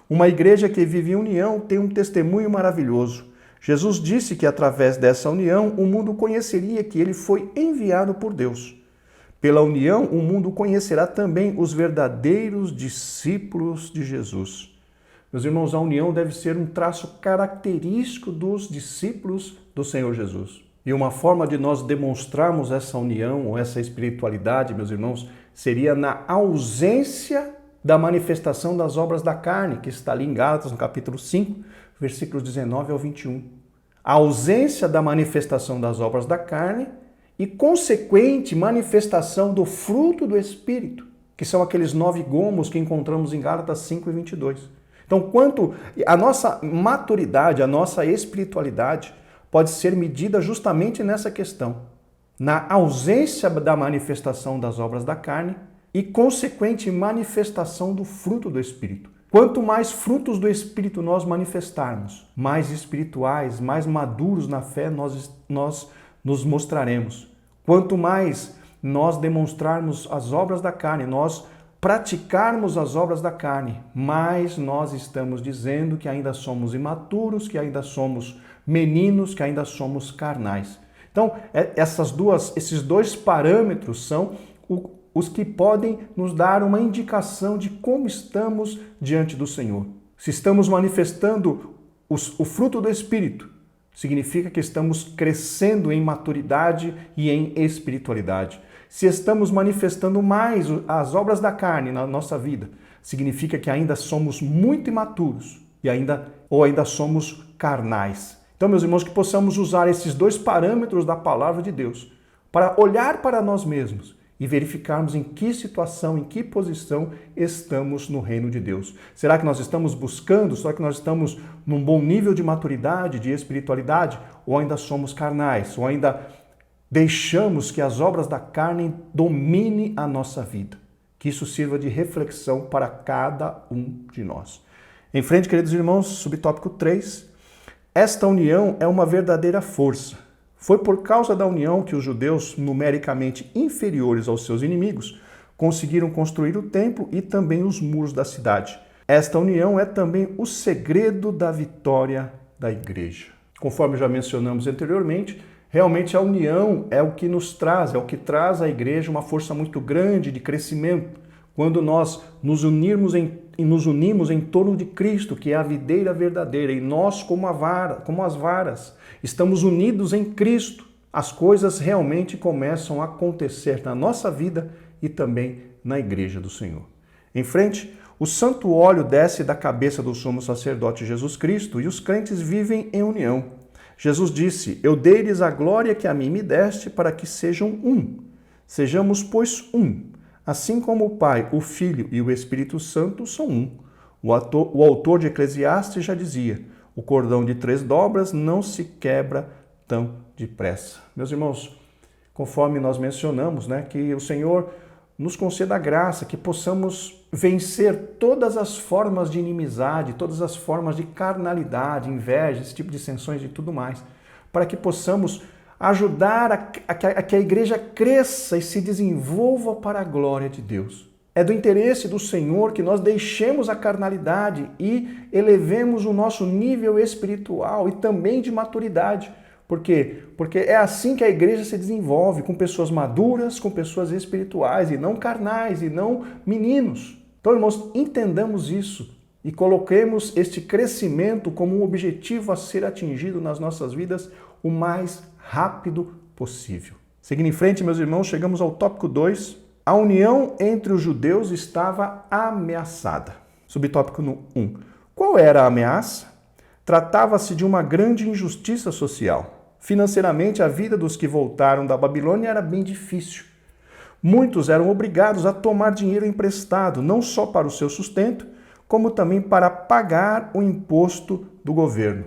uma igreja que vive em união tem um testemunho maravilhoso. Jesus disse que através dessa união o mundo conheceria que ele foi enviado por Deus. Pela união, o mundo conhecerá também os verdadeiros discípulos de Jesus. Meus irmãos, a união deve ser um traço característico dos discípulos do Senhor Jesus. E uma forma de nós demonstrarmos essa união ou essa espiritualidade, meus irmãos, seria na ausência da manifestação das obras da carne, que está ali em Gálatas, no capítulo 5, versículos 19 ao 21. A ausência da manifestação das obras da carne e consequente manifestação do fruto do Espírito, que são aqueles 9 gomos que encontramos em Gálatas 5 e 22. Então, quanto a nossa maturidade, a nossa espiritualidade pode ser medida justamente nessa questão, na ausência da manifestação das obras da carne e consequente manifestação do fruto do Espírito. Quanto mais frutos do Espírito nós manifestarmos, mais espirituais, mais maduros na fé nós nos mostraremos. Quanto mais nós demonstrarmos as obras da carne, nós praticarmos as obras da carne, mais nós estamos dizendo que ainda somos imaturos, que ainda somos meninos, que ainda somos carnais. Então, esses dois parâmetros são os que podem nos dar uma indicação de como estamos diante do Senhor. Se estamos manifestando o fruto do Espírito, significa que estamos crescendo em maturidade e em espiritualidade. Se estamos manifestando mais as obras da carne na nossa vida, significa que ainda somos muito imaturos e ainda somos carnais. Então, meus irmãos, que possamos usar esses dois parâmetros da palavra de Deus para olhar para nós mesmos e verificarmos em que situação, em que posição estamos no reino de Deus. Será que nós estamos buscando? Será que nós estamos num bom nível de maturidade, de espiritualidade? Ou ainda somos carnais? Ou ainda deixamos que as obras da carne dominem a nossa vida? Que isso sirva de reflexão para cada um de nós. Em frente, queridos irmãos, subtópico 3. Esta união é uma verdadeira força. Foi por causa da união que os judeus, numericamente inferiores aos seus inimigos, conseguiram construir o templo e também os muros da cidade. Esta união é também o segredo da vitória da igreja. Conforme já mencionamos anteriormente, realmente a união é o que nos traz, é o que traz à igreja uma força muito grande de crescimento. Quando nós nos unimos em torno de Cristo, que é a videira verdadeira, e nós como as varas, estamos unidos em Cristo, as coisas realmente começam a acontecer na nossa vida e também na igreja do Senhor. Em frente, o santo óleo desce da cabeça do sumo sacerdote Jesus Cristo e os crentes vivem em união. Jesus disse: Eu dei-lhes a glória que a mim me deste, para que sejam um. Sejamos, pois, um. Assim como o Pai, o Filho e o Espírito Santo são um. O autor de Eclesiastes já dizia: o cordão de 3 dobras não se quebra tão depressa. Meus irmãos, conforme nós mencionamos, que o Senhor nos conceda a graça, que possamos vencer todas as formas de inimizade, todas as formas de carnalidade, inveja, esse tipo de dissensões e tudo mais, para que possamos ajudar a que a igreja cresça e se desenvolva para a glória de Deus. É do interesse do Senhor que nós deixemos a carnalidade e elevemos o nosso nível espiritual e também de maturidade. Por quê? Porque é assim que a igreja se desenvolve, com pessoas maduras, com pessoas espirituais e não carnais e não meninos. Então, irmãos, entendamos isso e coloquemos este crescimento como um objetivo a ser atingido nas nossas vidas o mais rápido possível. Seguindo em frente, meus irmãos, chegamos ao tópico 2. A união entre os judeus estava ameaçada. Subtópico 1. Qual era a ameaça? Tratava-se de uma grande injustiça social. Financeiramente, a vida dos que voltaram da Babilônia era bem difícil. Muitos eram obrigados a tomar dinheiro emprestado, não só para o seu sustento, como também para pagar o imposto do governo.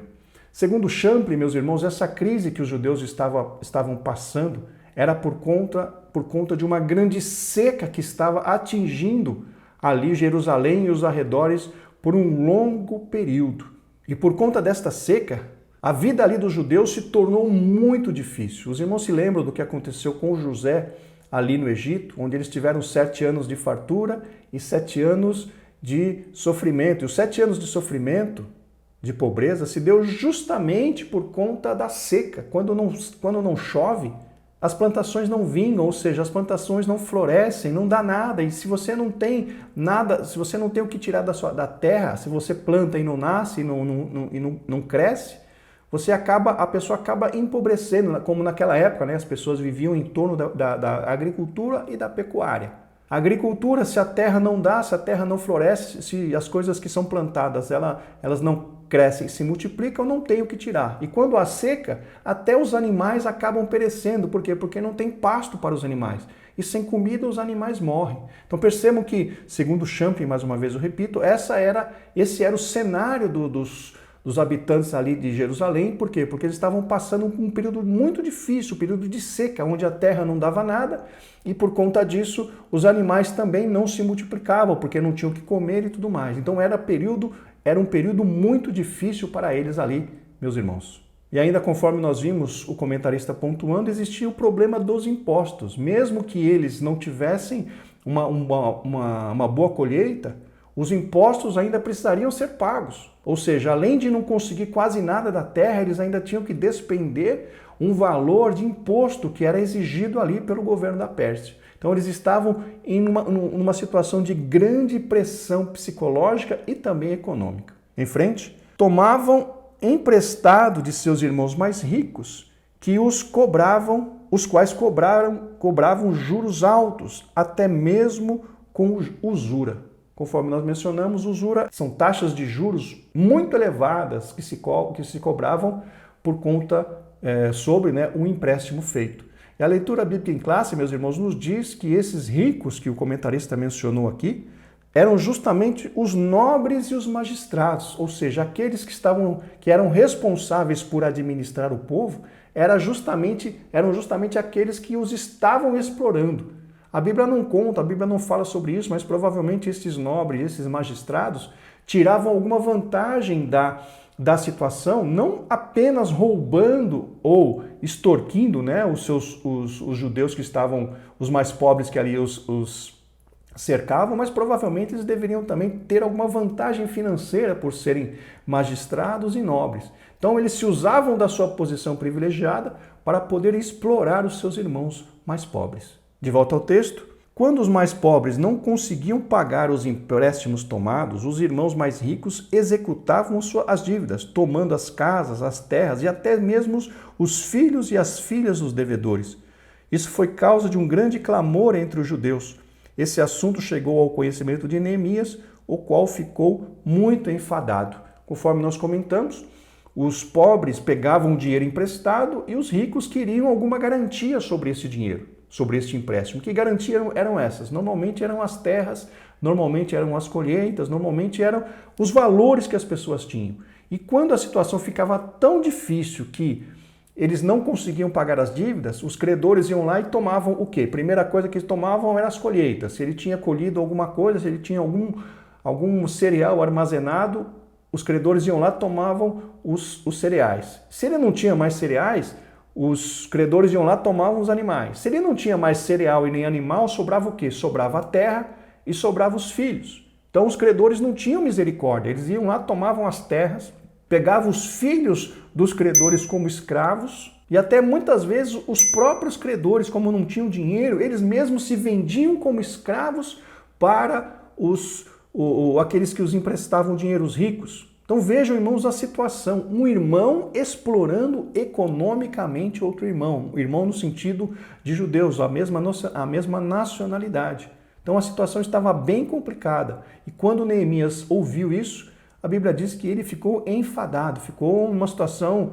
Segundo Champlin, meus irmãos, essa crise que os judeus estavam passando era por conta de uma grande seca que estava atingindo ali Jerusalém e os arredores por um longo período. E por conta desta seca, a vida ali dos judeus se tornou muito difícil. Os irmãos se lembram do que aconteceu com José ali no Egito, onde eles tiveram 7 anos de fartura e 7 anos de sofrimento. E os 7 anos de sofrimento, de pobreza, se deu justamente por conta da seca. Quando não chove, as plantações não vingam, ou seja, as plantações não florescem, não dá nada. E se você não tem nada, se você não tem o que tirar da terra, se você planta e não nasce e não cresce, a pessoa acaba empobrecendo, como naquela época, as pessoas viviam em torno da agricultura e da pecuária. A agricultura, se a terra não dá, se a terra não floresce, se as coisas que são plantadas elas não crescem, se multiplicam, não tem o que tirar. E quando há seca, até os animais acabam perecendo. Por quê? Porque não tem pasto para os animais. E sem comida os animais morrem. Então percebam que, segundo Champlin, mais uma vez eu repito, esse era o cenário dos habitantes ali de Jerusalém. Por quê? Porque eles estavam passando um período muito difícil, um período de seca, onde a terra não dava nada e por conta disso os animais também não se multiplicavam, porque não tinham o que comer e tudo mais. Então era um período muito difícil para eles ali, meus irmãos. E ainda conforme nós vimos o comentarista pontuando, existia o problema dos impostos. Mesmo que eles não tivessem uma boa colheita, os impostos ainda precisariam ser pagos. Ou seja, além de não conseguir quase nada da terra, eles ainda tinham que despender um valor de imposto que era exigido ali pelo governo da Pérsia. Então eles estavam em uma situação de grande pressão psicológica e também econômica. Em frente, tomavam emprestado de seus irmãos mais ricos, os quais cobravam juros altos, até mesmo com usura. Conforme nós mencionamos, usura são taxas de juros muito elevadas que se cobravam por conta sobre o empréstimo feito. E a leitura bíblica em classe, meus irmãos, nos diz que esses ricos que o comentarista mencionou aqui eram justamente os nobres e os magistrados, ou seja, aqueles que eram responsáveis por administrar o povo, eram justamente aqueles que os estavam explorando. A Bíblia não conta, a Bíblia não fala sobre isso, mas provavelmente esses nobres, esses magistrados, tiravam alguma vantagem da situação, não apenas roubando ou extorquindo os judeus que estavam, os mais pobres que ali os cercavam, mas provavelmente eles deveriam também ter alguma vantagem financeira por serem magistrados e nobres. Então eles se usavam da sua posição privilegiada para poder explorar os seus irmãos mais pobres. De volta ao texto, quando os mais pobres não conseguiam pagar os empréstimos tomados, os irmãos mais ricos executavam as dívidas, tomando as casas, as terras e até mesmo os filhos e as filhas dos devedores. Isso foi causa de um grande clamor entre os judeus. Esse assunto chegou ao conhecimento de Neemias, o qual ficou muito enfadado. Conforme nós comentamos, Os pobres pegavam dinheiro emprestado e os ricos queriam alguma garantia sobre esse dinheiro, sobre este empréstimo. Que garantias eram essas? Normalmente eram as terras, normalmente eram as colheitas, normalmente eram os valores que as pessoas tinham. E quando a situação ficava tão difícil que eles não conseguiam pagar as dívidas, os credores iam lá e tomavam o quê? Primeira coisa que eles tomavam eram as colheitas. Se ele tinha colhido alguma coisa, se ele tinha algum cereal armazenado, os credores iam lá e tomavam os cereais. Se ele não tinha mais cereais, os credores iam lá e tomavam os animais. Se ele não tinha mais cereal e nem animal, sobrava o quê? Sobrava a terra e sobrava os filhos. Então os credores não tinham misericórdia, eles iam lá, tomavam as terras, pegavam os filhos dos credores como escravos e até muitas vezes os próprios credores, como não tinham dinheiro, eles mesmos se vendiam como escravos para aqueles que os emprestavam dinheiro, os ricos. Então vejam, irmãos, a situação. Um irmão explorando economicamente outro irmão. Um irmão no sentido de judeus, a mesma nacionalidade. Então a situação estava bem complicada. E quando Neemias ouviu isso, a Bíblia diz que ele ficou enfadado, ficou numa situação,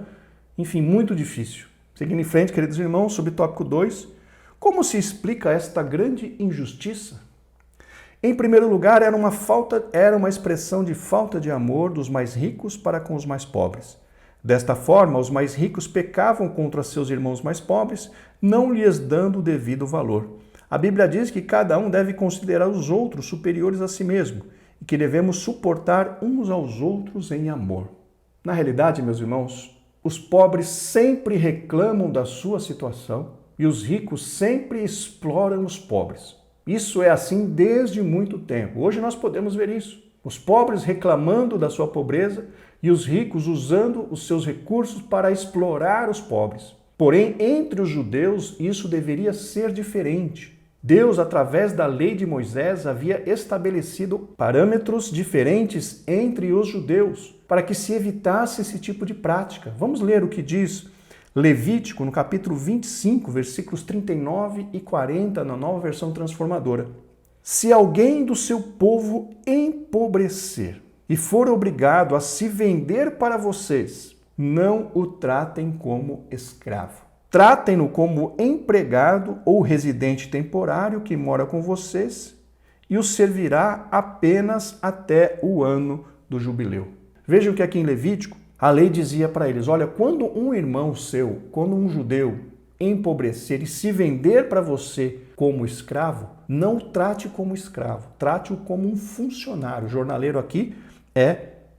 enfim, muito difícil. Seguindo em frente, queridos irmãos, subtópico 2, como se explica esta grande injustiça? Em primeiro lugar, era uma expressão de falta de amor dos mais ricos para com os mais pobres. Desta forma, os mais ricos pecavam contra seus irmãos mais pobres, não lhes dando o devido valor. A Bíblia diz que cada um deve considerar os outros superiores a si mesmo e que devemos suportar uns aos outros em amor. Na realidade, meus irmãos, os pobres sempre reclamam da sua situação e os ricos sempre exploram os pobres. Isso é assim desde muito tempo. Hoje nós podemos ver isso. Os pobres reclamando da sua pobreza e os ricos usando os seus recursos para explorar os pobres. Porém, entre os judeus, isso deveria ser diferente. Deus, através da lei de Moisés, havia estabelecido parâmetros diferentes entre os judeus para que se evitasse esse tipo de prática. Vamos ler o que diz Levítico, no capítulo 25, versículos 39 e 40, na Nova Versão Transformadora. Se alguém do seu povo empobrecer e for obrigado a se vender para vocês, não o tratem como escravo. Tratem-no como empregado ou residente temporário que mora com vocês e o servirá apenas até o ano do jubileu. Vejam que aqui em Levítico, a lei dizia para eles, olha, quando um irmão seu, quando um judeu empobrecer e se vender para você como escravo, não o trate como escravo, trate-o como um funcionário. O jornaleiro aqui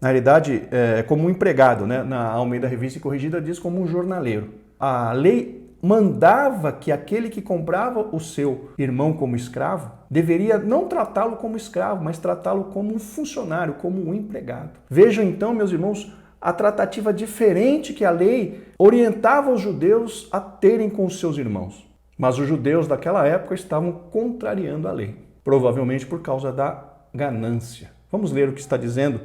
na realidade, como um empregado, né? Na Almeida Revista e Corrigida diz como um jornaleiro. A lei mandava que aquele que comprava o seu irmão como escravo deveria não tratá-lo como escravo, mas tratá-lo como um funcionário, como um empregado. Vejam então, meus irmãos, a tratativa diferente que a lei orientava os judeus a terem com os seus irmãos. Mas os judeus daquela época estavam contrariando a lei, provavelmente por causa da ganância. Vamos ler o que está dizendo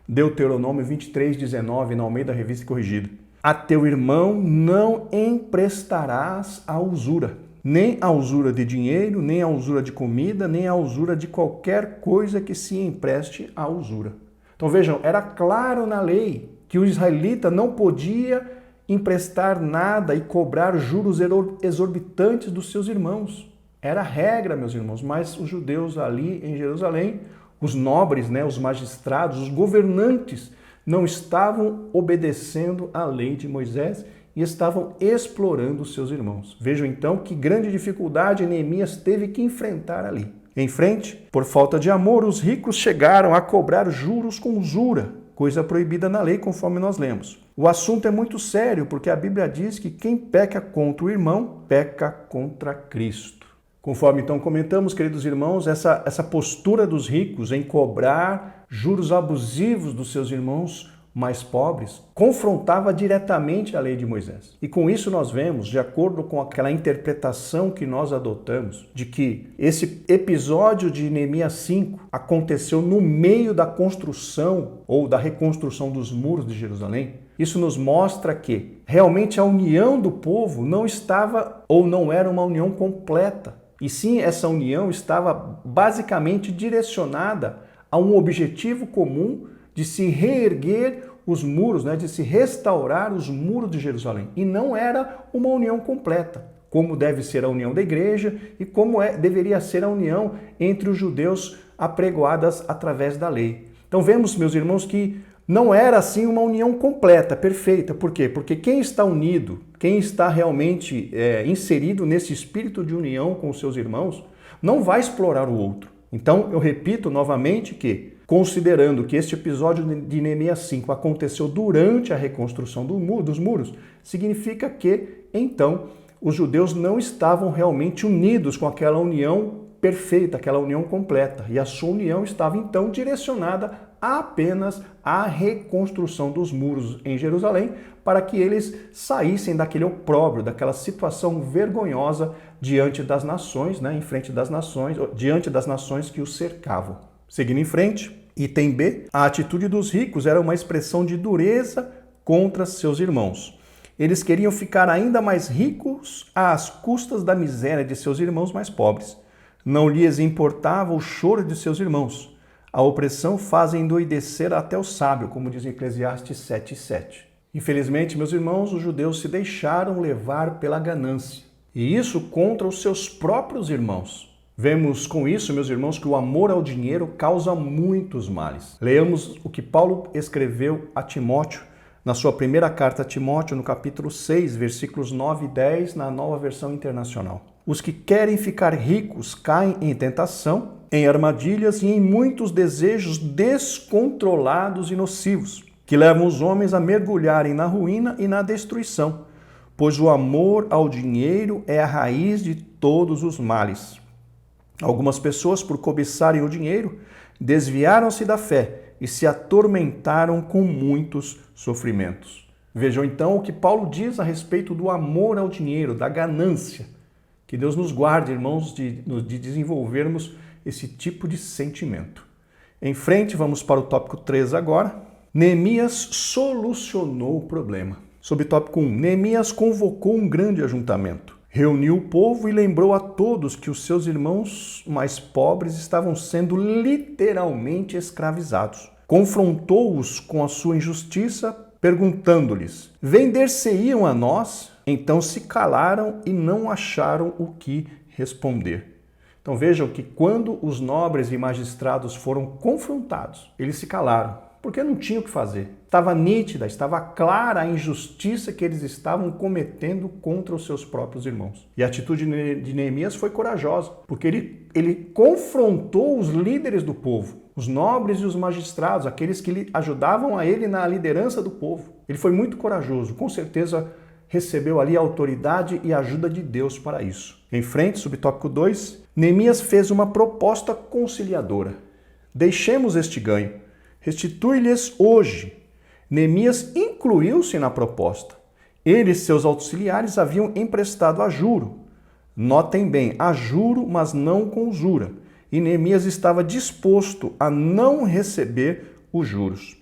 Deuteronômio 23:19 na Almeida Revista e Corrigida. A teu irmão não emprestarás a usura, nem a usura de dinheiro, nem a usura de comida, nem a usura de qualquer coisa que se empreste à usura. Então vejam, era claro na lei que o israelita não podia emprestar nada e cobrar juros exorbitantes dos seus irmãos. Era regra, meus irmãos, mas os judeus ali em Jerusalém, os nobres, né, os magistrados, os governantes, não estavam obedecendo à lei de Moisés e estavam explorando os seus irmãos. Vejam então que grande dificuldade Neemias teve que enfrentar ali. Em frente, por falta de amor, os ricos chegaram a cobrar juros com usura, coisa proibida na lei, conforme nós lemos. O assunto é muito sério, porque a Bíblia diz que quem peca contra o irmão, peca contra Cristo. Conforme então comentamos, queridos irmãos, essa postura dos ricos em cobrar juros abusivos dos seus irmãos mais pobres confrontava diretamente a lei de Moisés. E com isso nós vemos, de acordo com aquela interpretação que nós adotamos, de que esse episódio de Neemias 5 aconteceu no meio da construção ou da reconstrução dos muros de Jerusalém. Isso nos mostra que realmente a união do povo não estava ou não era uma união completa. E sim, essa união estava basicamente direcionada a um objetivo comum de se reerguer os muros, né, de se restaurar os muros de Jerusalém. E não era uma união completa, como deve ser a união da igreja e como deveria ser a união entre os judeus apregoadas através da lei. Então vemos, meus irmãos, que não era assim uma união completa, perfeita. Por quê? Porque quem está unido, quem está realmente inserido nesse espírito de união com os seus irmãos, não vai explorar o outro. Então eu repito novamente que, considerando que este episódio de Neemias 5 aconteceu durante a reconstrução dos muros, significa que, então, os judeus não estavam realmente unidos com aquela união perfeita, aquela união completa. E a sua união estava, então, direcionada apenas à reconstrução dos muros em Jerusalém, para que eles saíssem daquele opróbrio, daquela situação vergonhosa diante das nações, né, em frente das nações, diante das nações que os cercavam. Seguindo em frente, item B, a atitude dos ricos era uma expressão de dureza contra seus irmãos. Eles queriam ficar ainda mais ricos às custas da miséria de seus irmãos mais pobres. Não lhes importava o choro de seus irmãos. A opressão faz endoidecer até o sábio, como diz Eclesiastes 7:7. Infelizmente, meus irmãos, os judeus se deixaram levar pela ganância. E isso contra os seus próprios irmãos. Vemos com isso, meus irmãos, que o amor ao dinheiro causa muitos males. Leamos o que Paulo escreveu a Timóteo, na sua primeira carta a Timóteo, no capítulo 6, versículos 9 e 10, na Nova Versão Internacional. Os que querem ficar ricos caem em tentação, em armadilhas e em muitos desejos descontrolados e nocivos, que levam os homens a mergulharem na ruína e na destruição, pois o amor ao dinheiro é a raiz de todos os males. Algumas pessoas, por cobiçarem o dinheiro, desviaram-se da fé e se atormentaram com muitos sofrimentos. Vejam então o que Paulo diz a respeito do amor ao dinheiro, da ganância. Que Deus nos guarde, irmãos, de desenvolvermos esse tipo de sentimento. Em frente, vamos para o tópico 3 agora. Neemias solucionou o problema. Sob tópico 1, Neemias convocou um grande ajuntamento. Reuniu o povo e lembrou a todos que os seus irmãos mais pobres estavam sendo literalmente escravizados. Confrontou-os com a sua injustiça, perguntando-lhes: vender-se-iam a nós? Então se calaram e não acharam o que responder. Então vejam que quando os nobres e magistrados foram confrontados, eles se calaram, porque não tinham o que fazer. Estava nítida, estava clara a injustiça que eles estavam cometendo contra os seus próprios irmãos. E a atitude de Neemias foi corajosa, porque ele confrontou os líderes do povo, os nobres e os magistrados, aqueles que ajudavam a ele na liderança do povo. Ele foi muito corajoso, com certeza recebeu ali a autoridade e a ajuda de Deus para isso. Em frente, subtópico 2, Neemias fez uma proposta conciliadora. Deixemos este ganho, restitui-lhes hoje. Neemias incluiu-se na proposta. Ele e seus auxiliares haviam emprestado a juro. Notem bem, a juro, mas não com usura. E Neemias estava disposto a não receber os juros.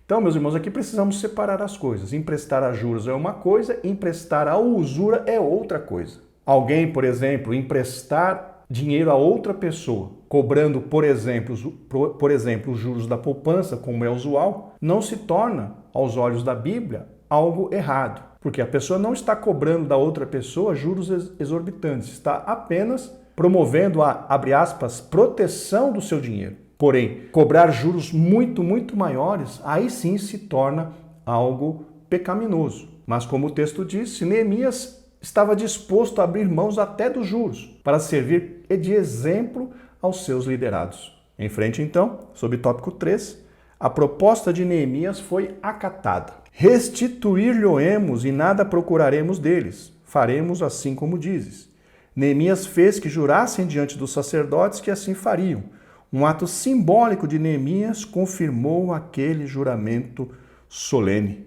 Então, meus irmãos, aqui precisamos separar as coisas. Emprestar a juros é uma coisa, emprestar a usura é outra coisa. Alguém, por exemplo, emprestar dinheiro a outra pessoa, cobrando, por exemplo, os juros da poupança, como é usual, não se torna, aos olhos da Bíblia, algo errado. Porque a pessoa não está cobrando da outra pessoa juros exorbitantes, está apenas promovendo a, abre aspas, proteção do seu dinheiro. Porém, cobrar juros muito, muito maiores, aí sim se torna algo pecaminoso. Mas como o texto diz, Neemias estava disposto a abrir mãos até dos juros, para servir de exemplo aos seus liderados. Em frente, então, sob tópico 3, a proposta de Neemias foi acatada. Restituir-lhe-emos e nada procuraremos deles. Faremos assim como dizes. Neemias fez que jurassem diante dos sacerdotes que assim fariam. Um ato simbólico de Neemias confirmou aquele juramento solene.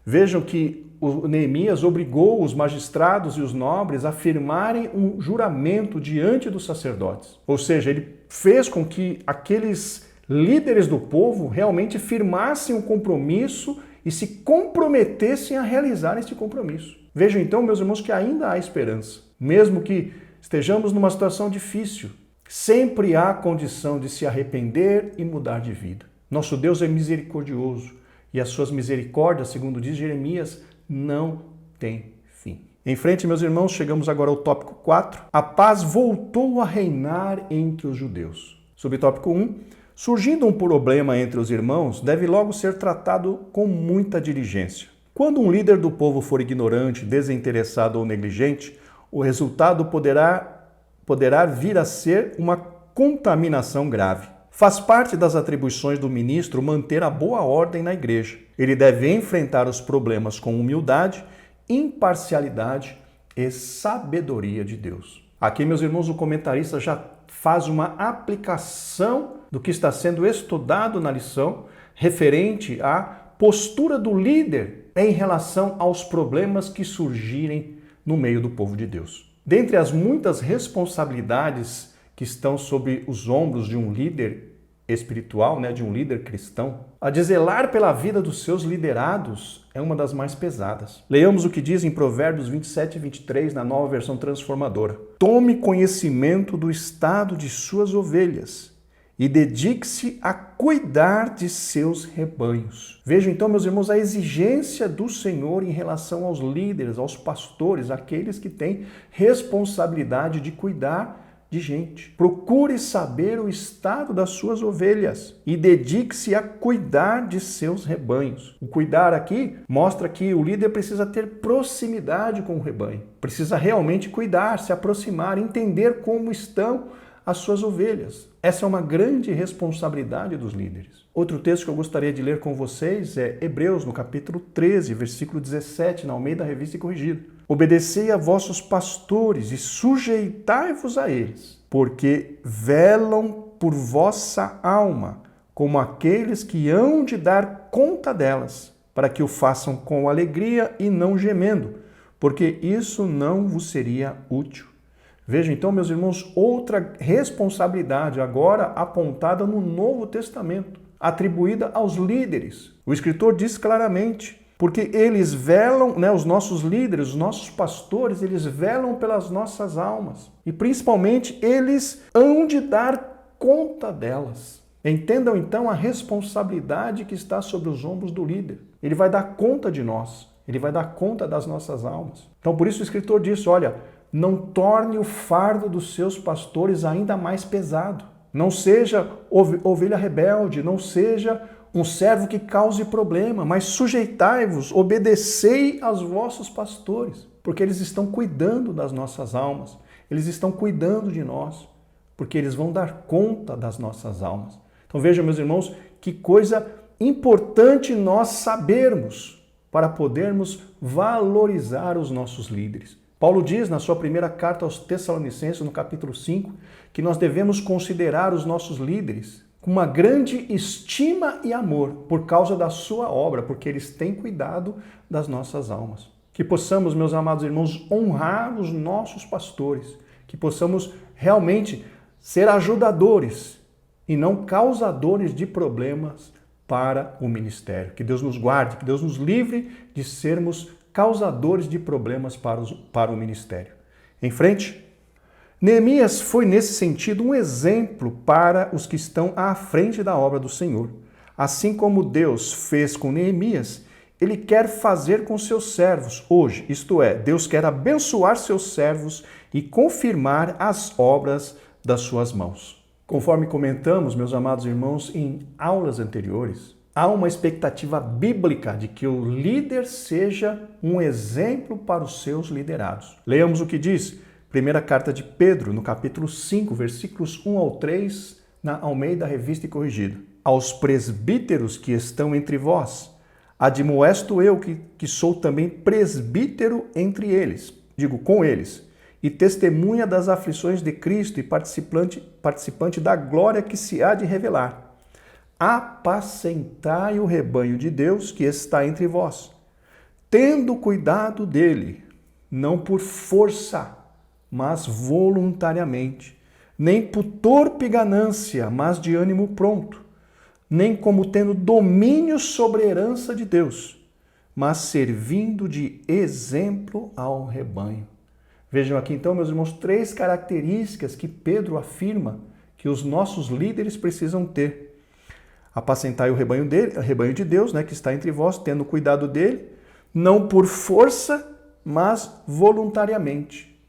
Vejam que o Neemias obrigou os magistrados e os nobres a firmarem um juramento diante dos sacerdotes. Ou seja, ele fez com que aqueles líderes do povo realmente firmassem um compromisso e se comprometessem a realizar este compromisso. Vejam então, meus irmãos, que ainda há esperança. Mesmo que estejamos numa situação difícil, sempre há condição de se arrepender e mudar de vida. Nosso Deus é misericordioso e as suas misericórdias, segundo diz Jeremias, não têm fim. Em frente, meus irmãos, chegamos agora ao tópico 4. A paz voltou a reinar entre os judeus. Subtópico 1. Surgindo um problema entre os irmãos, deve logo ser tratado com muita diligência. Quando um líder do povo for ignorante, desinteressado ou negligente, o resultado poderá vir a ser uma contaminação grave. Faz parte das atribuições do ministro manter a boa ordem na igreja. Ele deve enfrentar os problemas com humildade, imparcialidade e sabedoria de Deus. Aqui, meus irmãos, o comentarista já faz uma aplicação do que está sendo estudado na lição, referente à postura do líder em relação aos problemas que surgirem no meio do povo de Deus. Dentre as muitas responsabilidades que estão sobre os ombros de um líder espiritual, de um líder cristão, a de zelar pela vida dos seus liderados é uma das mais pesadas. Leiamos o que diz em Provérbios 27 e 23, na Nova Versão Transformadora. Tome conhecimento do estado de suas ovelhas e dedique-se a cuidar de seus rebanhos. Vejam então, meus irmãos, a exigência do Senhor em relação aos líderes, aos pastores, aqueles que têm responsabilidade de cuidar de gente. Procure saber o estado das suas ovelhas e dedique-se a cuidar de seus rebanhos. O cuidar aqui mostra que o líder precisa ter proximidade com o rebanho. Precisa realmente cuidar, se aproximar, entender como estão as suas ovelhas. Essa é uma grande responsabilidade dos líderes. Outro texto que eu gostaria de ler com vocês é Hebreus, no capítulo 13, versículo 17, na Almeida Revista e Corrigida. Obedecei a vossos pastores e sujeitai-vos a eles, porque velam por vossa alma, como aqueles que hão de dar conta delas, para que o façam com alegria e não gemendo, porque isso não vos seria útil. Vejam então, meus irmãos, outra responsabilidade agora apontada no Novo Testamento, atribuída aos líderes. O escritor diz claramente, porque eles velam, os nossos líderes, os nossos pastores, eles velam pelas nossas almas. E principalmente, eles hão de dar conta delas. Entendam então a responsabilidade que está sobre os ombros do líder. Ele vai dar conta de nós, ele vai dar conta das nossas almas. Então por isso o escritor diz, olha, não torne o fardo dos seus pastores ainda mais pesado. Não seja ovelha rebelde, não seja um servo que cause problema, mas sujeitai-vos, obedecei aos vossos pastores, porque eles estão cuidando das nossas almas, eles estão cuidando de nós, porque eles vão dar conta das nossas almas. Então vejam, meus irmãos, que coisa importante nós sabermos para podermos valorizar os nossos líderes. Paulo diz na sua primeira carta aos Tessalonicenses, no capítulo 5, que nós devemos considerar os nossos líderes com uma grande estima e amor por causa da sua obra, porque eles têm cuidado das nossas almas. Que possamos, meus amados irmãos, honrar os nossos pastores, que possamos realmente ser ajudadores e não causadores de problemas para o ministério. Que Deus nos guarde, que Deus nos livre de sermos causadores de problemas para o ministério. Em frente, Neemias foi nesse sentido um exemplo para os que estão à frente da obra do Senhor. Assim como Deus fez com Neemias, Ele quer fazer com seus servos hoje, isto é, Deus quer abençoar seus servos e confirmar as obras das suas mãos. Conforme comentamos, meus amados irmãos, em aulas anteriores, há uma expectativa bíblica de que o líder seja um exemplo para os seus liderados. Leamos o que diz Primeira Carta de Pedro, no capítulo 5, versículos 1 ao 3, na Almeida Revista e Corrigida. Aos presbíteros que estão entre vós, admoesto eu que sou também presbítero entre eles, com eles, e testemunha das aflições de Cristo e participante da glória que se há de revelar. Apacentai o rebanho de Deus que está entre vós, tendo cuidado dele, não por força, mas voluntariamente, nem por torpe ganância, mas de ânimo pronto, nem como tendo domínio sobre a herança de Deus, mas servindo de exemplo ao rebanho. Vejam aqui então, meus irmãos, 3 características que Pedro afirma que os nossos líderes precisam ter. Apacentai o rebanho dele, o rebanho de Deus, né, que está entre vós, tendo cuidado dele, não por força, mas voluntariamente.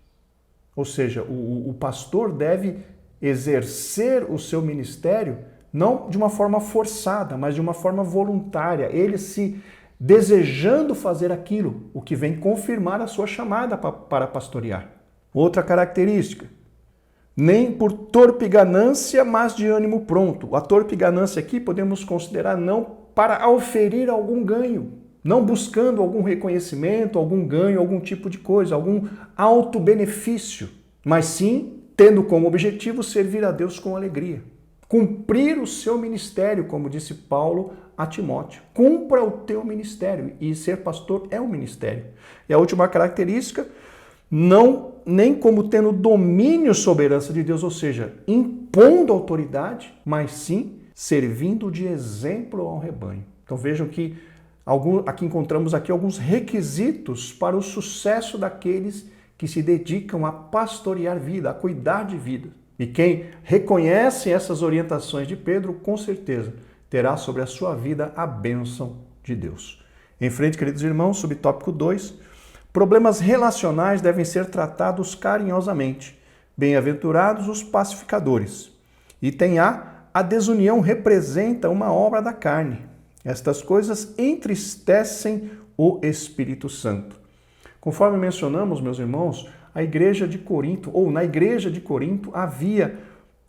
Ou seja, o pastor deve exercer o seu ministério não de uma forma forçada, mas de uma forma voluntária. Ele se desejando fazer aquilo, o que vem confirmar a sua chamada para pastorear. Outra característica, nem por torpe ganância, mas de ânimo pronto. A torpe ganância aqui podemos considerar não para auferir algum ganho, não buscando algum reconhecimento, algum ganho, algum tipo de coisa, algum auto-benefício, mas sim tendo como objetivo servir a Deus com alegria. Cumprir o seu ministério, como disse Paulo a Timóteo. Cumpra o teu ministério, e ser pastor é um ministério. E a última característica, não nem como tendo domínio sobre a herança de Deus, ou seja, impondo autoridade, mas sim servindo de exemplo ao rebanho. Então vejam que aqui encontramos alguns requisitos para o sucesso daqueles que se dedicam a pastorear vida, a cuidar de vida. E quem reconhece essas orientações de Pedro, com certeza, terá sobre a sua vida a bênção de Deus. Em frente, queridos irmãos, subtópico 2, problemas relacionais devem ser tratados carinhosamente. Bem-aventurados os pacificadores. Item A, a desunião representa uma obra da carne. Estas coisas entristecem o Espírito Santo. Conforme mencionamos, meus irmãos, a igreja de Corinto, ou na igreja de Corinto, havia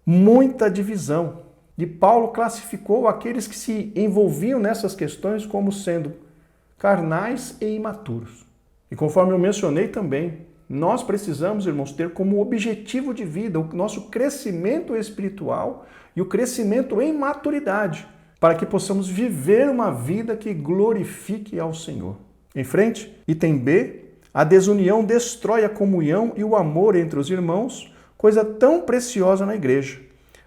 muita divisão. E Paulo classificou aqueles que se envolviam nessas questões como sendo carnais e imaturos. E conforme eu mencionei também, nós precisamos, irmãos, ter como objetivo de vida o nosso crescimento espiritual e o crescimento em maturidade, para que possamos viver uma vida que glorifique ao Senhor. Em frente, item B, a desunião destrói a comunhão e o amor entre os irmãos, coisa tão preciosa na igreja.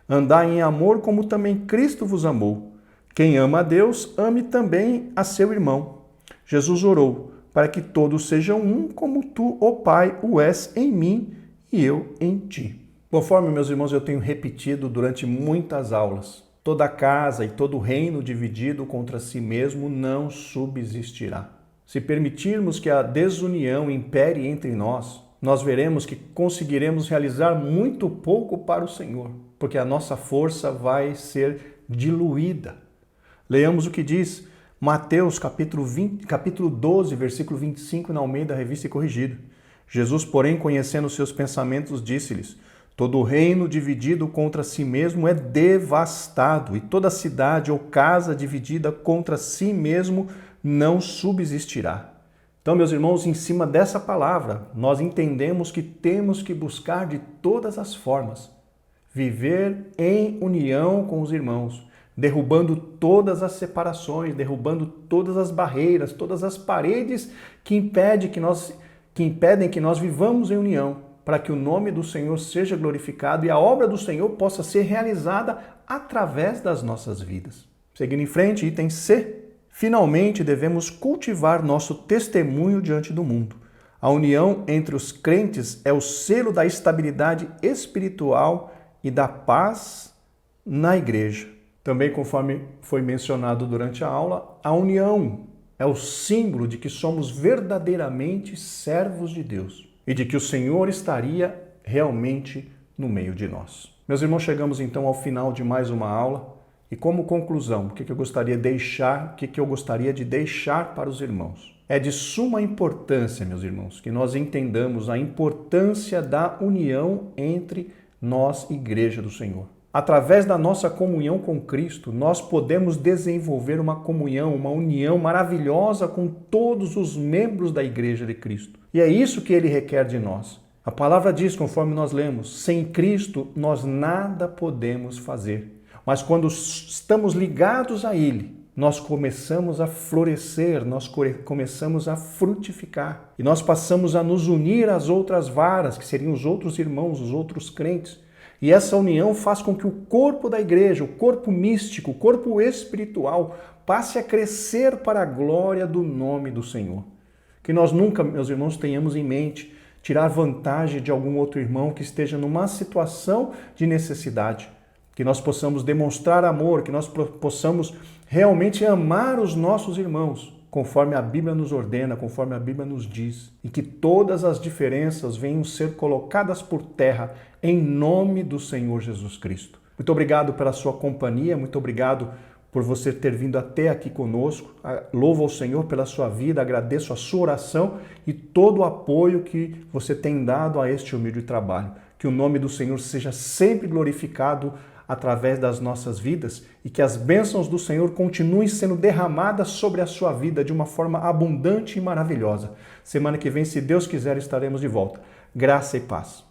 Andai em amor como também Cristo vos amou. Quem ama a Deus, ame também a seu irmão. Jesus orou para que todos sejam um, como tu, ó Pai, o és em mim e eu em ti. Conforme, meus irmãos, eu tenho repetido durante muitas aulas, toda casa e todo reino dividido contra si mesmo não subsistirá. Se permitirmos que a desunião impere entre nós, nós veremos que conseguiremos realizar muito pouco para o Senhor, porque a nossa força vai ser diluída. Leamos o que diz Mateus capítulo 12, versículo 25, na Almeida Revista e Corrigida. Jesus, porém, conhecendo seus pensamentos, disse-lhes: todo reino dividido contra si mesmo é devastado, e toda cidade ou casa dividida contra si mesmo não subsistirá. Então, meus irmãos, em cima dessa palavra, nós entendemos que temos que buscar de todas as formas viver em união com os irmãos, derrubando todas as separações, derrubando todas as barreiras, todas as paredes que impedem que nós vivamos em união, para que o nome do Senhor seja glorificado e a obra do Senhor possa ser realizada através das nossas vidas. Seguindo em frente, item C. Finalmente, devemos cultivar nosso testemunho diante do mundo. A união entre os crentes é o selo da estabilidade espiritual e da paz na igreja. Também, conforme foi mencionado durante a aula, a união é o símbolo de que somos verdadeiramente servos de Deus e de que o Senhor estaria realmente no meio de nós. Meus irmãos, chegamos então ao final de mais uma aula. E como conclusão, o que eu gostaria de deixar para os irmãos? É de suma importância, meus irmãos, que nós entendamos a importância da união entre nós, Igreja do Senhor. Através da nossa comunhão com Cristo, nós podemos desenvolver uma comunhão, uma união maravilhosa com todos os membros da Igreja de Cristo. E é isso que Ele requer de nós. A palavra diz, conforme nós lemos, sem Cristo nós nada podemos fazer. Mas quando estamos ligados a Ele, nós começamos a florescer, nós começamos a frutificar. E nós passamos a nos unir às outras varas, que seriam os outros irmãos, os outros crentes. E essa união faz com que o corpo da igreja, o corpo místico, o corpo espiritual, passe a crescer para a glória do nome do Senhor. Que nós nunca, meus irmãos, tenhamos em mente tirar vantagem de algum outro irmão que esteja numa situação de necessidade. que nós possamos demonstrar amor, que nós possamos realmente amar os nossos irmãos, conforme a Bíblia nos ordena, conforme a Bíblia nos diz, e que todas as diferenças venham ser colocadas por terra em nome do Senhor Jesus Cristo. Muito obrigado pela sua companhia, muito obrigado por você ter vindo até aqui conosco. Louvo ao Senhor pela sua vida, agradeço a sua oração e todo o apoio que você tem dado a este humilde trabalho. Que o nome do Senhor seja sempre glorificado através das nossas vidas e que as bênçãos do Senhor continuem sendo derramadas sobre a sua vida de uma forma abundante e maravilhosa. Semana que vem, se Deus quiser, estaremos de volta. Graça e paz.